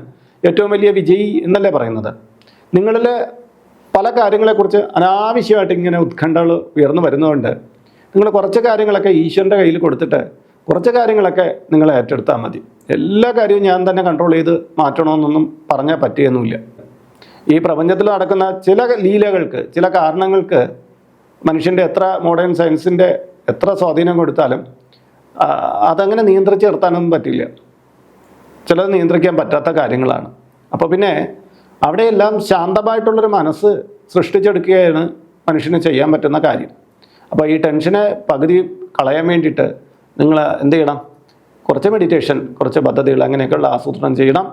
ഏറ്റവും വലിയ വിജയി എന്നല്ലേ പറയുന്നത്. നിങ്ങളിൽ പല കാര്യങ്ങളെക്കുറിച്ച് അനാവശ്യമായിട്ട് ഇങ്ങനെ ഉത്കണ്ഠകൾ ഉയർന്നു വരുന്നതുകൊണ്ട് നിങ്ങൾ കുറച്ച് കാര്യങ്ങളൊക്കെ ഈശ്വരൻ്റെ കയ്യിൽ കൊടുത്തിട്ട് കുറച്ച് കാര്യങ്ങളൊക്കെ നിങ്ങൾ ഏറ്റെടുത്താൽ മതി. എല്ലാ കാര്യവും ഞാൻ തന്നെ കൺട്രോൾ ചെയ്ത് മാറ്റണമെന്നൊന്നും പറഞ്ഞാൽ പറ്റുകയൊന്നുമില്ല. ഈ പ്രപഞ്ചത്തിൽ നടക്കുന്ന ചില ലീലകൾക്ക്, ചില കാരണങ്ങൾക്ക് മനുഷ്യൻ്റെ എത്ര മോഡേൺ സയൻസിൻ്റെ എത്ര സ്വാധീനം കൊടുത്താലും അതങ്ങനെ നിയന്ത്രിച്ച് നിർത്താനൊന്നും പറ്റില്ല. ചിലത് നിയന്ത്രിക്കാൻ പറ്റാത്ത കാര്യങ്ങളാണ്. അപ്പോൾ പിന്നെ അവിടെയെല്ലാം ശാന്തമായിട്ടുള്ളൊരു മനസ്സ് സൃഷ്ടിച്ചെടുക്കുകയാണ് മനുഷ്യന് ചെയ്യാൻ പറ്റുന്ന കാര്യം. അപ്പോൾ ഈ ടെൻഷനെ പകുതി കളയാൻ വേണ്ടിയിട്ട് നിങ്ങൾ എന്ത് ചെയ്യണം? കുറച്ച് മെഡിറ്റേഷൻ, കുറച്ച് പദ്ധതികൾ അങ്ങനെയൊക്കെയുള്ള ആസൂത്രണം ചെയ്യണം.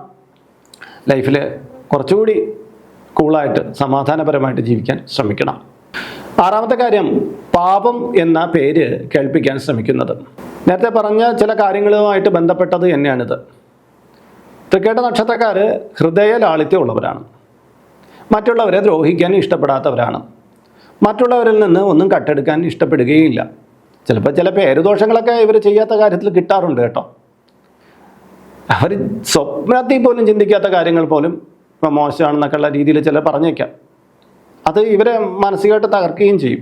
ലൈഫിൽ കുറച്ചുകൂടി കൂളായിട്ട് സമാധാനപരമായിട്ട് ജീവിക്കാൻ ശ്രമിക്കണം. ആറാമത്തെ കാര്യം, പാപം എന്ന പേര് കേൾപ്പിക്കാൻ ശ്രമിക്കുന്നത്. നേരത്തെ പറഞ്ഞ ചില കാര്യങ്ങളുമായിട്ട് ബന്ധപ്പെട്ടത് തന്നെയാണിത്. തൃക്കേട്ട നക്ഷത്രക്കാർ ഹൃദയ ലാളിത്യമുള്ളവരാണ്. മറ്റുള്ളവരെ ദ്രോഹിക്കാൻ ഇഷ്ടപ്പെടാത്തവരാണ്. മറ്റുള്ളവരിൽ നിന്ന് ഒന്നും കട്ടെടുക്കാൻ ഇഷ്ടപ്പെടുകയില്ല. ചിലപ്പോൾ ചില പേരുദോഷങ്ങളൊക്കെ ഇവർ ചെയ്യാത്ത കാര്യത്തിൽ കിട്ടാറുണ്ട് കേട്ടോ. അവർ സ്വപ്നത്തിൽ പോലും ചിന്തിക്കാത്ത കാര്യങ്ങൾ പോലും ഇപ്പം മോശമാണെന്നൊക്കെയുള്ള രീതിയിൽ ചിലർ പറഞ്ഞേക്കാം. അത് ഇവരെ മാനസികമായിട്ട് തകർക്കുകയും ചെയ്യും.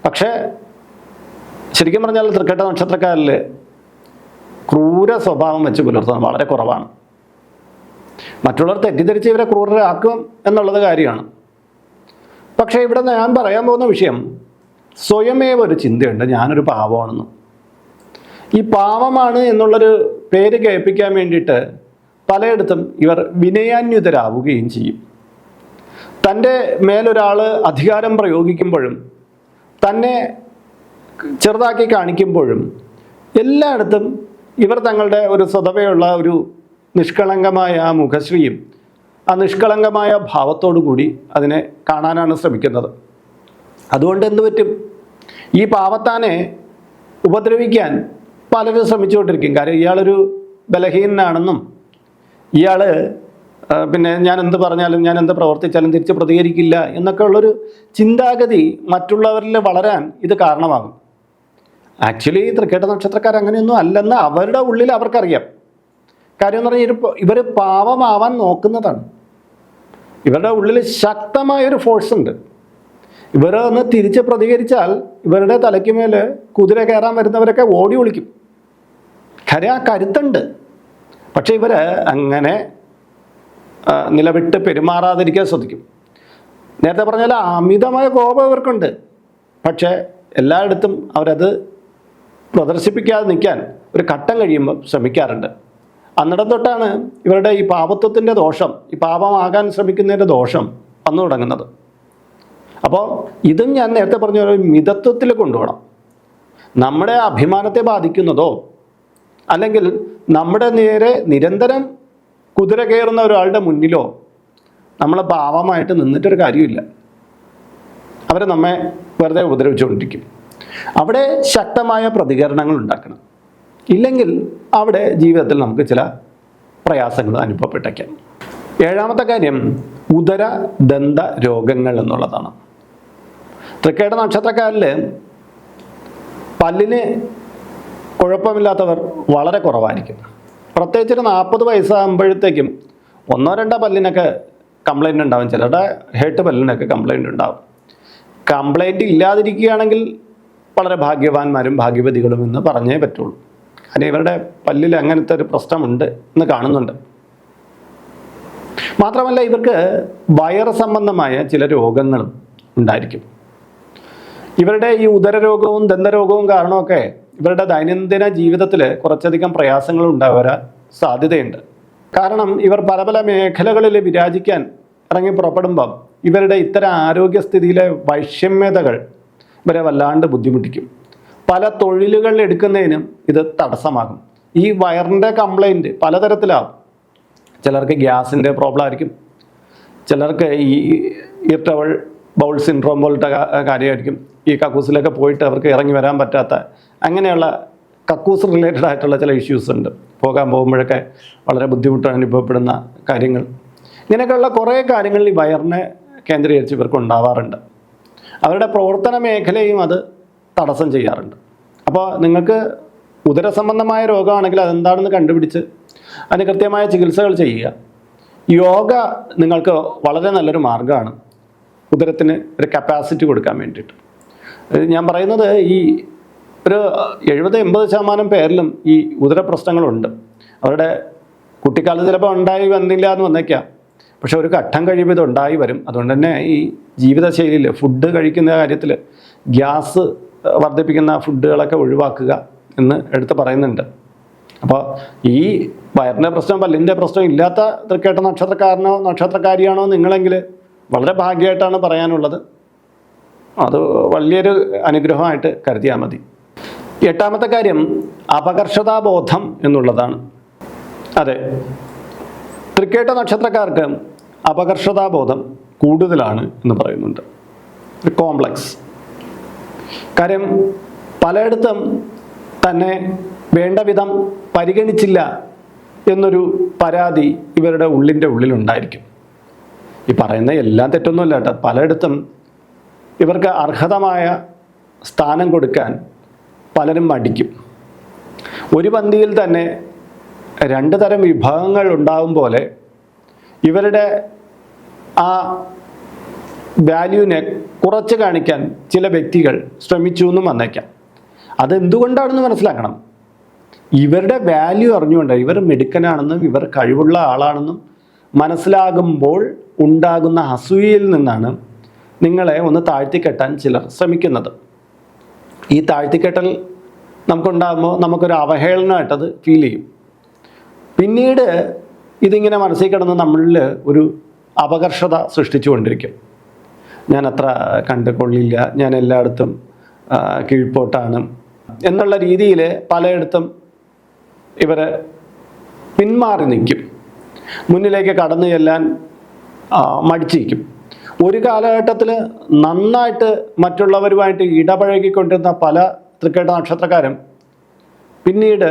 പക്ഷേ ശരിക്കും പറഞ്ഞാൽ തൃക്കേട്ട നക്ഷത്രക്കാരിൽ ക്രൂര സ്വഭാവം വെച്ച് പുലർത്തുന്നത് വളരെ കുറവാണ്. മറ്റുള്ളവർ തെറ്റിദ്ധരിച്ച് ഇവരെ ക്രൂരരാക്കും എന്നുള്ളത് കാര്യമാണ്. പക്ഷേ ഇവിടെ ഞാൻ പറയാൻ പോകുന്ന വിഷയം, സ്വയമേവ ഒരു ചിന്തയുണ്ട്, ഞാനൊരു പാവമാണെന്ന്. ഈ പാവമാണ് എന്നുള്ളൊരു പേര് കേൾപ്പിക്കാൻ വേണ്ടിയിട്ട് പലയിടത്തും ഇവർ വിനയാന്വിതരാവുകയും ചെയ്യും. തൻ്റെ മേലൊരാൾ അധികാരം പ്രയോഗിക്കുമ്പോഴും തന്നെ ചെറുതാക്കി കാണിക്കുമ്പോഴും എല്ലായിടത്തും ഇവർ തങ്ങളുടെ ഒരു സ്വതവേയുള്ള ഒരു നിഷ്കളങ്കമായ ആ മുഖശ്രീയും ആ നിഷ്കളങ്കമായ ഭാവത്തോടു കൂടി അതിനെ കാണാനാണ് ശ്രമിക്കുന്നത്. അതുകൊണ്ട് എന്ത് പറ്റും? ഈ പാവത്താനെ ഉപദ്രവിക്കാൻ പലരും ശ്രമിച്ചുകൊണ്ടിരിക്കും. കാര്യം ഇയാളൊരു ബലഹീനനാണെന്നും ഇയാൾ പിന്നെ ഞാൻ എന്ത് പറഞ്ഞാലും ഞാൻ എന്ത് പ്രവർത്തിച്ചാലും തിരിച്ച് പ്രതികരിക്കില്ല എന്നൊക്കെ ഉള്ളൊരു ചിന്താഗതി മറ്റുള്ളവരിൽ വളരാൻ ഇത് കാരണമാകും. ആക്ച്വലി തൃക്കേട്ട നക്ഷത്രക്കാർ അങ്ങനെയൊന്നും അല്ലെന്ന് അവരുടെ ഉള്ളിൽ അവർക്കറിയാം. കാര്യം എന്ന് പറഞ്ഞാൽ ഇവർ പാവമാവാൻ നോക്കുന്നതാണ്. ഇവരുടെ ഉള്ളിൽ ശക്തമായൊരു ഫോഴ്സ് ഉണ്ട്. ഇവർ ഒന്ന് തിരിച്ച് പ്രതികരിച്ചാൽ ഇവരുടെ തലയ്ക്ക് മേൽ കുതിര കയറാൻ വരുന്നവരൊക്കെ ഓടി ഒളിക്കും. കാര്യം ആ കരുത്തുണ്ട്. പക്ഷെ ഇവർ അങ്ങനെ നിലവിട്ട് പെരുമാറാതിരിക്കാൻ ശ്രദ്ധിക്കും. നേരത്തെ പറഞ്ഞാൽ അമിതമായ കോപം ഇവർക്കുണ്ട്. പക്ഷേ എല്ലായിടത്തും അവരത് പ്രദർശിപ്പിക്കാതെ നിൽക്കാൻ ഒരു ഘട്ടം കഴിയുമ്പോൾ ശ്രമിക്കാറുണ്ട്. അന്നിടം തൊട്ടാണ് ഇവരുടെ ഈ പാപത്വത്തിൻ്റെ ദോഷം, ഈ പാപമാകാൻ ശ്രമിക്കുന്നതിൻ്റെ ദോഷം വന്നു തുടങ്ങുന്നത്. അപ്പോൾ ഇതും ഞാൻ നേരത്തെ പറഞ്ഞ ഒരു മിതത്വത്തിൽ കൊണ്ടുപോകണം. നമ്മുടെ അഭിമാനത്തെ ബാധിക്കുന്നതോ അല്ലെങ്കിൽ നമ്മുടെ നേരെ നിരന്തരം കുതിര കയറുന്ന ഒരാളുടെ മുന്നിലോ നമ്മൾ പാവമായിട്ട് നിന്നിട്ടൊരു കാര്യമില്ല. അവർ നമ്മെ വെറുതെ ഉപദ്രവിച്ചുകൊണ്ടിരിക്കും. അവിടെ ശക്തമായ പ്രതികരണങ്ങൾ ഉണ്ടാക്കണം. ഇല്ലെങ്കിൽ അവിടെ ജീവിതത്തിൽ നമുക്ക് ചില പ്രയാസങ്ങൾ അനുഭവപ്പെട്ടേക്കാം. ഏഴാമത്തെ കാര്യം ഉദര ദന്ത രോഗങ്ങൾ എന്നുള്ളതാണ്. തൃക്കേട്ട നക്ഷത്രക്കാരിൽ പല്ലിന് കുഴപ്പമില്ലാത്തവർ വളരെ കുറവായിരിക്കും. പ്രത്യേകിച്ചൊരു 40 വയസ്സാകുമ്പോഴത്തേക്കും ഒന്നോ രണ്ടോ പല്ലിനൊക്കെ കംപ്ലൈൻറ്റ് ഉണ്ടാവും. ചിലരുടെ ഹേർട്ട് പല്ലിനൊക്കെ കംപ്ലൈൻറ്റ് ഉണ്ടാവും. കംപ്ലൈൻറ്റ് ഇല്ലാതിരിക്കുകയാണെങ്കിൽ വളരെ ഭാഗ്യവാന്മാരും ഭാഗ്യവതികളും എന്ന് പറഞ്ഞേ പറ്റുള്ളൂ. കാരണം ഇവരുടെ പല്ലിൽ അങ്ങനത്തെ ഒരു പ്രശ്നമുണ്ട് എന്ന് കാണുന്നുണ്ട്. മാത്രമല്ല ഇവർക്ക് വയറ് സംബന്ധമായ ചില രോഗങ്ങളും ഉണ്ടായിരിക്കും. ഇവരുടെ ഈ ഉദരരോഗവും ദന്തരോഗവും കാരണമൊക്കെ ഇവരുടെ ദൈനംദിന ജീവിതത്തിൽ കുറച്ചധികം പ്രയാസങ്ങൾ ഉണ്ടാവാൻ സാധ്യതയുണ്ട്. കാരണം ഇവർ പല പല മേഖലകളിൽ വിരാജിക്കാൻ ഇറങ്ങി പുറപ്പെടുമ്പം ഇവരുടെ ഇത്തരം ആരോഗ്യസ്ഥിതിയിലെ വൈഷമ്യതകൾ ഇവരെ വല്ലാണ്ട് ബുദ്ധിമുട്ടിക്കും. പല തൊഴിലുകൾ എടുക്കുന്നതിനും ഇത് തടസ്സമാകും. ഈ വയറിൻ്റെ കംപ്ലൈൻറ്റ് പലതരത്തിലാവും. ചിലർക്ക് ഗ്യാസിൻ്റെ പ്രോബ്ലം ആയിരിക്കും, ചിലർക്ക് ഈ ഇർട്ടബിൾ ബൗൾ സിൻഡ്രോം പോലത്തെ കാര്യമായിരിക്കും. ഈ കക്കൂസിലൊക്കെ പോയിട്ട് അവർക്ക് ഇറങ്ങി വരാൻ പറ്റാത്ത അങ്ങനെയുള്ള കക്കൂസ് റിലേറ്റഡ് ആയിട്ടുള്ള ചില ഇഷ്യൂസ് ഉണ്ട്. പോകാൻ പോകുമ്പോഴൊക്കെ വളരെ ബുദ്ധിമുട്ട് അനുഭവപ്പെടുന്ന കാര്യങ്ങൾ, ഇങ്ങനെയൊക്കെയുള്ള കുറേ കാര്യങ്ങൾ ഈ വയറിനെ കേന്ദ്രീകരിച്ച് ഇവർക്ക് ഉണ്ടാവാറുണ്ട്. അവരുടെ പ്രവർത്തന മേഖലയും അത് തടസ്സം ചെയ്യാറുണ്ട്. അപ്പോൾ നിങ്ങൾക്ക് ഉദരസംബന്ധമായ രോഗമാണെങ്കിൽ അതെന്താണെന്ന് കണ്ടുപിടിച്ച് അതിന് കൃത്യമായ ചികിത്സകൾ ചെയ്യുക. യോഗ നിങ്ങൾക്ക് വളരെ നല്ലൊരു മാർഗ്ഗമാണ് ഉദരത്തിന് ഒരു കപ്പാസിറ്റി കൊടുക്കാൻ വേണ്ടിയിട്ട്. ഞാൻ പറയുന്നത് ഈ ഒരു 70-80% പേരിലും ഈ ഉദര പ്രശ്നങ്ങളുണ്ട്. അവരുടെ കുട്ടിക്കാലത്ത് ചിലപ്പോൾ ഉണ്ടായി വന്നില്ല എന്ന് വന്നേക്കാം. പക്ഷെ ഒരു ഘട്ടം കഴിയുമ്പോൾ ഇത് ഉണ്ടായി വരും. അതുകൊണ്ട് തന്നെ ഈ ജീവിതശൈലിയിൽ ഫുഡ് കഴിക്കുന്ന കാര്യത്തിൽ ഗ്യാസ് വർദ്ധിപ്പിക്കുന്ന ഫുഡുകളൊക്കെ ഒഴിവാക്കുക എന്ന് എടുത്ത് പറയുന്നുണ്ട്. അപ്പോൾ ഈ വയറിൻ്റെ പ്രശ്നം, പല്ലിൻ്റെ പ്രശ്നം ഇല്ലാത്ത തൃക്കേട്ട നക്ഷത്രക്കാരനോ നക്ഷത്രക്കാരിയാണോ നിങ്ങളെങ്കിൽ വളരെ ഭാഗ്യമായിട്ടാണ് പറയാനുള്ളത്. അത് വലിയൊരു അനുഗ്രഹമായിട്ട് കരുതിയാൽ മതി. എട്ടാമത്തെ കാര്യം അപകർഷതാബോധം എന്നുള്ളതാണ്. അതെ, തൃക്കേട്ട നക്ഷത്രക്കാർക്ക് അപകർഷതാബോധം കൂടുതലാണ് എന്ന് പറയുന്നുണ്ട്. ഒരു കോംപ്ലക്സ്. കാര്യം പലയിടത്തും തന്നെ വേണ്ട വിധം പരിഗണിച്ചില്ല എന്നൊരു പരാതി ഇവരുടെ ഉള്ളിലുണ്ടായിരിക്കും. ഈ പറയുന്ന എല്ലാം തെറ്റൊന്നുമല്ല കേട്ടോ. പലയിടത്തും ഇവർക്ക് അർഹതമായ സ്ഥാനം കൊടുക്കാൻ പലരും മടിക്കും. ഒരു പന്തിയിൽ തന്നെ രണ്ട് തരം വിഭാഗങ്ങൾ ഉണ്ടാകും പോലെ ഇവരുടെ ആ വാല്യൂവിനെ കുറച്ച് കാണിക്കാൻ ചില വ്യക്തികൾ ശ്രമിച്ചു എന്നും വന്നേക്കാം. അതെന്തുകൊണ്ടാണെന്ന് മനസ്സിലാക്കണം. ഇവരുടെ വാല്യൂ അറിഞ്ഞുകൊണ്ട് ഇവർ മിടുക്കനാണെന്നും ഇവർ കഴിവുള്ള ആളാണെന്നും മനസ്സിലാകുമ്പോൾ ഉണ്ടാകുന്ന അസൂയയിൽ നിന്നാണ് നിങ്ങളെ ഒന്ന് താഴ്ത്തിക്കെട്ടാൻ ചിലർ ശ്രമിക്കുന്നത്. ഈ താഴ്ത്തിക്കെട്ടൽ നമുക്കുണ്ടാകുമ്പോൾ നമുക്കൊരു അവഹേളനമായിട്ടത് ഫീൽ ചെയ്യും. പിന്നീട് ഇതിങ്ങനെ മനസ്സിൽ കിടന്ന് നമ്മളിൽ ഒരു അപകർഷത സൃഷ്ടിച്ചുകൊണ്ടിരിക്കും. ഞാൻ അത്ര കണ്ടുകൊള്ളില്ല, ഞാൻ എല്ലായിടത്തും കീഴ്പോട്ടാണ് എന്നുള്ള രീതിയിൽ പലയിടത്തും ഇവർ പിന്മാറി നിൽക്കും. മുന്നിലേക്ക് കടന്നു ചെല്ലാൻ മടിച്ചിരിക്കും. ഒരു കാലഘട്ടത്തിൽ നന്നായിട്ട് മറ്റുള്ളവരുമായിട്ട് ഇടപഴകിക്കൊണ്ടിരുന്ന പല തൃക്കേട്ട നക്ഷത്രക്കാരും പിന്നീട്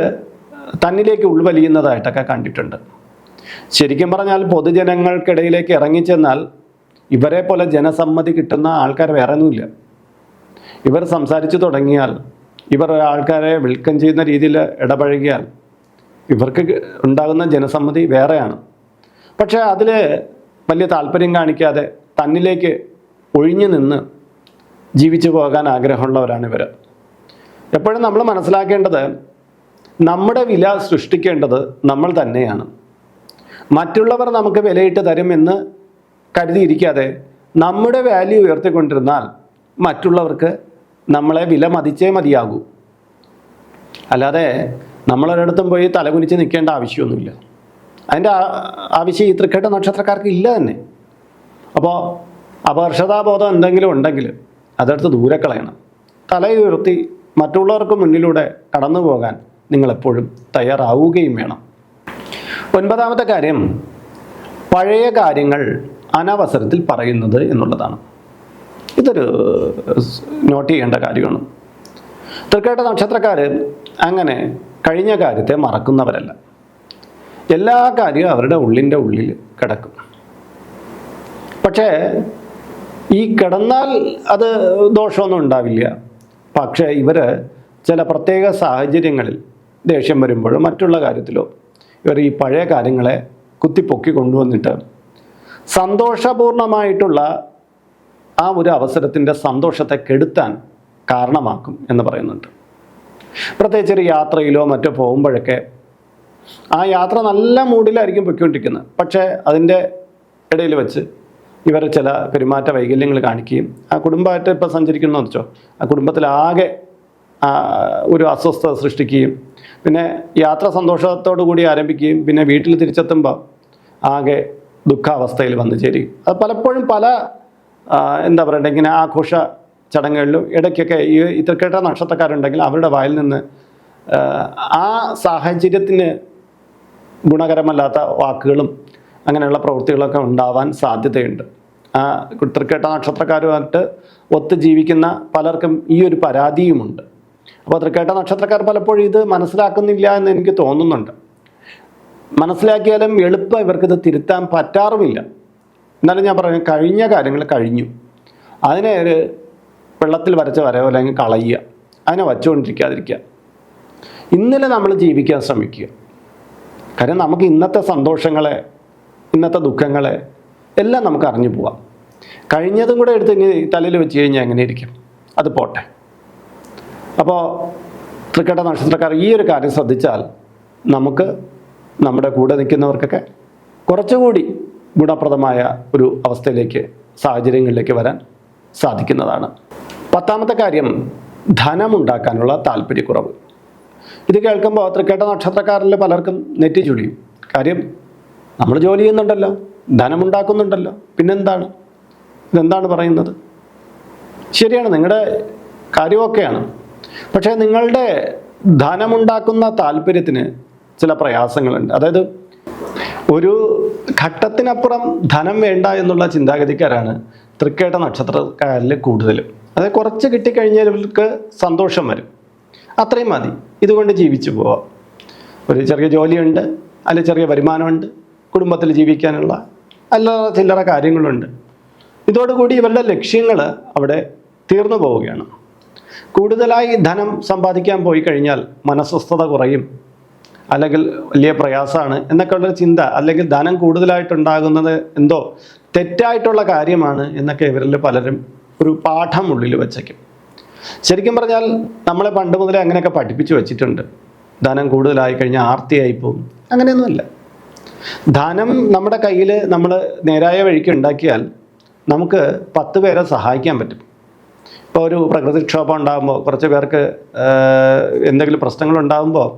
തന്നിലേക്ക് ഉൾവലിയുന്നതായിട്ടൊക്കെ കണ്ടിട്ടുണ്ട്. ശരിക്കും പറഞ്ഞാൽ പൊതുജനങ്ങൾക്കിടയിലേക്ക് ഇറങ്ങിച്ചെന്നാൽ ഇവരെ പോലെ ജനസമ്മതി കിട്ടുന്ന ആൾക്കാർ വേറെ ഒന്നുമില്ല. ഇവർ സംസാരിച്ചു തുടങ്ങിയാൽ, ഇവർ ആൾക്കാരെ വെൽക്കം ചെയ്യുന്ന രീതിയിൽ ഇടപഴകിയാൽ ഇവർക്ക് ഉണ്ടാകുന്ന ജനസമ്മതി വേറെയാണ്. പക്ഷേ അതിൽ വലിയ താല്പര്യം കാണിക്കാതെ തന്നിലേക്ക് ഒഴിഞ്ഞു നിന്ന് ജീവിച്ചു പോകാൻ ആഗ്രഹമുള്ളവരാണ് ഇവർ. എപ്പോഴും നമ്മൾ മനസ്സിലാക്കേണ്ടത് നമ്മുടെ വില സൃഷ്ടിക്കേണ്ടത് നമ്മൾ തന്നെയാണ്. മറ്റുള്ളവർ നമുക്ക് വിലയിട്ട് തരും എന്ന് കരുതിയിരിക്കാതെ നമ്മുടെ വാല്യൂ ഉയർത്തിക്കൊണ്ടിരുന്നാൽ മറ്റുള്ളവർക്ക് നമ്മളെ വില മതിച്ചേ മതിയാകൂ. അല്ലാതെ നമ്മളൊരിടത്തും പോയി തലകുനിച്ച് നിൽക്കേണ്ട ആവശ്യമൊന്നുമില്ല. അതിൻ്റെ ആവശ്യം ഈ തൃക്കേട്ട നക്ഷത്രക്കാർക്ക് ഇല്ല തന്നെ. അപ്പോൾ അപകർഷതാബോധം എന്തെങ്കിലും ഉണ്ടെങ്കിൽ അതെടുത്ത് ദൂരെ കളയണം. തലയുയർത്തി മറ്റുള്ളവർക്ക് മുന്നിലൂടെ കടന്നു പോകാൻ നിങ്ങളെപ്പോഴും തയ്യാറാവുകയും വേണം. ഒൻപതാമത്തെ കാര്യം പഴയ കാര്യങ്ങൾ അനവസരത്തിൽ പറയുന്നത് എന്നുള്ളതാണ്. ഇതൊരു നോട്ട് ചെയ്യേണ്ട കാര്യമാണ്. തൃക്കേട്ട നക്ഷത്രക്കാർ അങ്ങനെ കഴിഞ്ഞ കാര്യത്തെ മറക്കുന്നവരല്ല. എല്ലാ കാര്യവും അവരുടെ ഉള്ളിൽ കിടക്കും. പക്ഷേ ഈ കിടന്നാൽ അത് ദോഷമൊന്നും ഉണ്ടാവില്ല. പക്ഷേ ഇവർ ചില പ്രത്യേക സാഹചര്യങ്ങളിൽ ദേഷ്യം വരുമ്പോഴോ മറ്റുള്ള കാര്യത്തിലോ ഇവർ ഈ പഴയ കാര്യങ്ങളെ കുത്തിപ്പൊക്കി കൊണ്ടുവന്നിട്ട് സന്തോഷപൂർണമായിട്ടുള്ള ആ ഒരു അവസരത്തിൻ്റെ സന്തോഷത്തെ കെടുത്താൻ കാരണമാക്കും എന്ന് പറയുന്നുണ്ട്. പ്രത്യേകിച്ച് ഒരു യാത്രയിലോ മറ്റോ പോകുമ്പോഴൊക്കെ ആ യാത്ര നല്ല മൂഡിലായിരിക്കും പൊയ്ക്കൊണ്ടിരിക്കുന്നത്. പക്ഷേ അതിൻ്റെ ഇടയിൽ വെച്ച് ഇവർ ചില പെരുമാറ്റ വൈകല്യങ്ങൾ കാണിക്കുകയും ആ കുടുംബമായിട്ട് ഇപ്പോൾ സഞ്ചരിക്കുന്നു വെച്ചോ, ആ കുടുംബത്തിലാകെ ഒരു അസ്വസ്ഥത സൃഷ്ടിക്കുകയും പിന്നെ യാത്ര സന്തോഷത്തോടു കൂടി ആരംഭിക്കുകയും പിന്നെ വീട്ടിൽ തിരിച്ചെത്തുമ്പോൾ ആകെ ദുഃഖാവസ്ഥയിൽ വന്നു ചേരും. അത് പലപ്പോഴും പല എന്താ പറയണ്ടേ ഇങ്ങനെ ആഘോഷ ചടങ്ങുകളിലും ഇടയ്ക്കൊക്കെ ഈ തൃക്കേട്ട നക്ഷത്രക്കാരുണ്ടെങ്കിൽ അവരുടെ വായിൽ നിന്ന് ആ സാഹചര്യത്തിന് ഗുണകരമല്ലാത്ത വാക്കുകളും അങ്ങനെയുള്ള പ്രവൃത്തികളൊക്കെ ഉണ്ടാവാൻ സാധ്യതയുണ്ട്. ആ തൃക്കേട്ട നക്ഷത്രക്കാരുമായിട്ട് ഒത്തു ജീവിക്കുന്ന പലർക്കും ഈ ഒരു പരാതിയുമുണ്ട്. അപ്പോൾ തൃക്കേട്ട നക്ഷത്രക്കാർ പലപ്പോഴും ഇത് മനസ്സിലാക്കുന്നില്ല എന്ന് എനിക്ക് തോന്നുന്നുണ്ട്. മനസ്സിലാക്കിയാലും എളുപ്പം ഇവർക്കിത് തിരുത്താൻ പറ്റാറുമില്ല. എന്നാലും ഞാൻ പറഞ്ഞു, കഴിഞ്ഞ കാര്യങ്ങൾ കഴിഞ്ഞു. അതിനെ ഒരു വെള്ളത്തിൽ വരച്ച വരയോ അല്ലെങ്കിൽ കളയുക, അതിനെ വച്ചുകൊണ്ടിരിക്കാതിരിക്കുക. ഇന്നലെ നമ്മൾ ജീവിക്കാൻ ശ്രമിക്കുക. കാരണം നമുക്ക് ഇന്നത്തെ സന്തോഷങ്ങളെ ഇന്നത്തെ ദുഃഖങ്ങളെ എല്ലാം നമുക്ക് അറിഞ്ഞു പോവാം. കഴിഞ്ഞതും കൂടെ എടുത്ത് ഇനി തലയിൽ വെച്ച് കഴിഞ്ഞാൽ എങ്ങനെ ഇരിക്കും? അത് പോട്ടെ. അപ്പോൾ തൃക്കേട്ട നക്ഷത്രക്കാർ ഈ ഒരു കാര്യം ശ്രദ്ധിച്ചാൽ നമുക്ക് നമ്മുടെ കൂടെ നിൽക്കുന്നവർക്കൊക്കെ കുറച്ചുകൂടി ഗുണപ്രദമായ ഒരു അവസ്ഥയിലേക്ക് സാഹചര്യങ്ങളിലേക്ക് വരാൻ സാധിക്കുന്നതാണ്. 10ാമത്തെ കാര്യം ധനമുണ്ടാക്കാനുള്ള താല്പര്യക്കുറവ്. ഇത് കേൾക്കുമ്പോൾ തൃക്കേട്ട നക്ഷത്രക്കാരിൽ പലർക്കും നെറ്റി ചുളിയും. കാര്യം നമ്മൾ ജോലി ചെയ്യുന്നുണ്ടല്ലോ, ധനമുണ്ടാക്കുന്നുണ്ടല്ലോ, പിന്നെന്താണ് ഇതെന്താണ് പറയുന്നത്? ശരിയാണ്, നിങ്ങളുടെ കാര്യമൊക്കെയാണ്. പക്ഷേ നിങ്ങളുടെ ധനമുണ്ടാക്കുന്ന താല്പര്യത്തിന് ചില പ്രയാസങ്ങളുണ്ട്. അതായത് ഒരു ഘട്ടത്തിനപ്പുറം ധനം വേണ്ട എന്നുള്ള ചിന്താഗതിക്കാരാണ് തൃക്കേട്ട നക്ഷത്രക്കാരിൽ കൂടുതലും. അതായത് കുറച്ച് കിട്ടിക്കഴിഞ്ഞവർക്ക് സന്തോഷം വരും, അത്രയും മതി, ഇതുകൊണ്ട് ജീവിച്ചു പോവാം. ഒരു ചെറിയ ജോലിയുണ്ട്, അല്ലെങ്കിൽ ചെറിയ വരുമാനമുണ്ട്, കുടുംബത്തിൽ ജീവിക്കാനുള്ള അല്ലാതെ ചില്ലറ കാര്യങ്ങളുണ്ട്. ഇതോടുകൂടി ഇവരുടെ ലക്ഷ്യങ്ങൾ അവിടെ തീർന്നു പോവുകയാണ്. കൂടുതലായി ധനം സമ്പാദിക്കാൻ പോയി കഴിഞ്ഞാൽ മനസ്വസ്ഥത കുറയും, അല്ലെങ്കിൽ വലിയ പ്രയാസമാണ് എന്നൊക്കെയുള്ള ചിന്ത, അല്ലെങ്കിൽ ധനം കൂടുതലായിട്ടുണ്ടാകുന്നത് എന്തോ തെറ്റായിട്ടുള്ള കാര്യമാണ് എന്നൊക്കെ ഇവരിൽ പലരും ഒരു പാഠം ഉള്ളിൽ വച്ചേക്കും. ശരിക്കും പറഞ്ഞാൽ നമ്മളെ പണ്ട് മുതലേ അങ്ങനെയൊക്കെ പഠിപ്പിച്ചു വച്ചിട്ടുണ്ട്. ധനം കൂടുതലായി കഴിഞ്ഞാൽ ആർത്തിയായി പോകും. അങ്ങനെയൊന്നുമില്ല. ധനം നമ്മുടെ കയ്യിൽ നമ്മൾ നേരായ വഴിക്ക് ഉണ്ടാക്കിയാൽ നമുക്ക് 10 പേരെ സഹായിക്കാൻ പറ്റും. ഇപ്പോൾ ഒരു പ്രകൃതിക്ഷോഭം ഉണ്ടാകുമ്പോൾ, കുറച്ച് പേർക്ക് എന്തെങ്കിലും പ്രശ്നങ്ങൾ ഉണ്ടാകുമ്പോൾ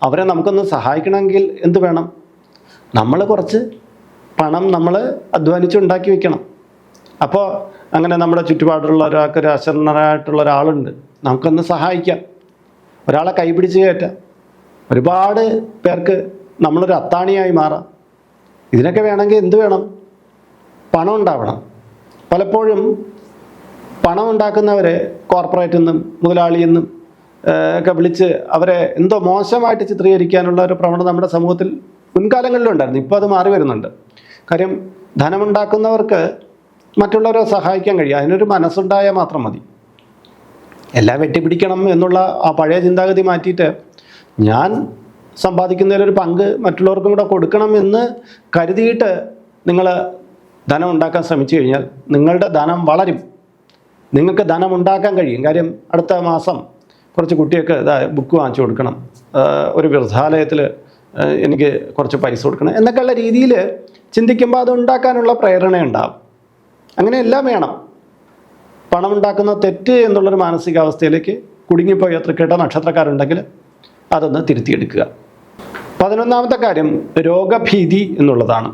അവരെ നമുക്കൊന്ന് സഹായിക്കണമെങ്കിൽ എന്ത് വേണം? നമ്മൾ കുറച്ച് പണം നമ്മൾ അധ്വാനിച്ചുണ്ടാക്കി വെക്കണം. അപ്പോൾ അങ്ങനെ നമ്മുടെ ചുറ്റുപാടുള്ള ഒരാൾക്ക് ഒരു അശരണരായിട്ടുള്ള ഒരാളുണ്ട്, നമുക്കൊന്ന് സഹായിക്കാം, ഒരാളെ കൈപിടിച്ച് കയറ്റാം, ഒരുപാട് പേർക്ക് നമ്മളൊരു അത്താണിയായി മാറാം. ഇതിനൊക്കെ വേണമെങ്കിൽ എന്ത് വേണം? പണം ഉണ്ടാവണം. പലപ്പോഴും പണം ഉണ്ടാക്കുന്നവരെ കോർപ്പറേറ്റിൽ നിന്നും മുതലാളിയിൽ നിന്നും ഒക്കെ വിളിച്ച് അവരെ എന്തോ മോശമായിട്ട് ചിത്രീകരിക്കാനുള്ള ഒരു പ്രവണത നമ്മുടെ സമൂഹത്തിൽ മുൻകാലങ്ങളിലുണ്ടായിരുന്നു. ഇപ്പോൾ അത് മാറി വരുന്നുണ്ട്. കാര്യം ധനമുണ്ടാക്കുന്നവർക്ക് മറ്റുള്ളവരെ സഹായിക്കാൻ കഴിയും, അതിനൊരു മനസ്സുണ്ടായാൽ മാത്രം മതി. എല്ലാം വെട്ടിപ്പിടിക്കണം എന്നുള്ള ആ പഴയ ചിന്താഗതി മാറ്റിയിട്ട് ഞാൻ സമ്പാദിക്കുന്നതിലൊരു പങ്ക് മറ്റുള്ളവർക്കും കൂടെ കൊടുക്കണം എന്ന് കരുതിയിട്ട് നിങ്ങൾ ധനം ഉണ്ടാക്കാൻ ശ്രമിച്ചു കഴിഞ്ഞാൽ നിങ്ങളുടെ ധനം വളരും, നിങ്ങൾക്ക് ധനം ഉണ്ടാക്കാൻ കഴിയും. കാര്യം അടുത്ത മാസം കുറച്ച് കുട്ടികൾക്ക് ബുക്ക് വാങ്ങിച്ചു കൊടുക്കണം, ഒരു വൃദ്ധാലയത്തിൽ എനിക്ക് കുറച്ച് പൈസ കൊടുക്കണം എന്നൊക്കെയുള്ള രീതിയിൽ ചിന്തിക്കുമ്പോൾ അത് ഉണ്ടാക്കാനുള്ള പ്രേരണ ഉണ്ടാകും. അങ്ങനെ എല്ലാം വേണം. പണം ഉണ്ടാക്കുന്ന തെറ്റ് എന്നുള്ളൊരു മാനസികാവസ്ഥയിലേക്ക് കുടുങ്ങിപ്പോയ തൃക്കേട്ട നക്ഷത്രക്കാരുണ്ടെങ്കിൽ അതൊന്ന് തിരുത്തിയെടുക്കുക. 11ാമത്തെ കാര്യം രോഗഭീതി എന്നുള്ളതാണ്.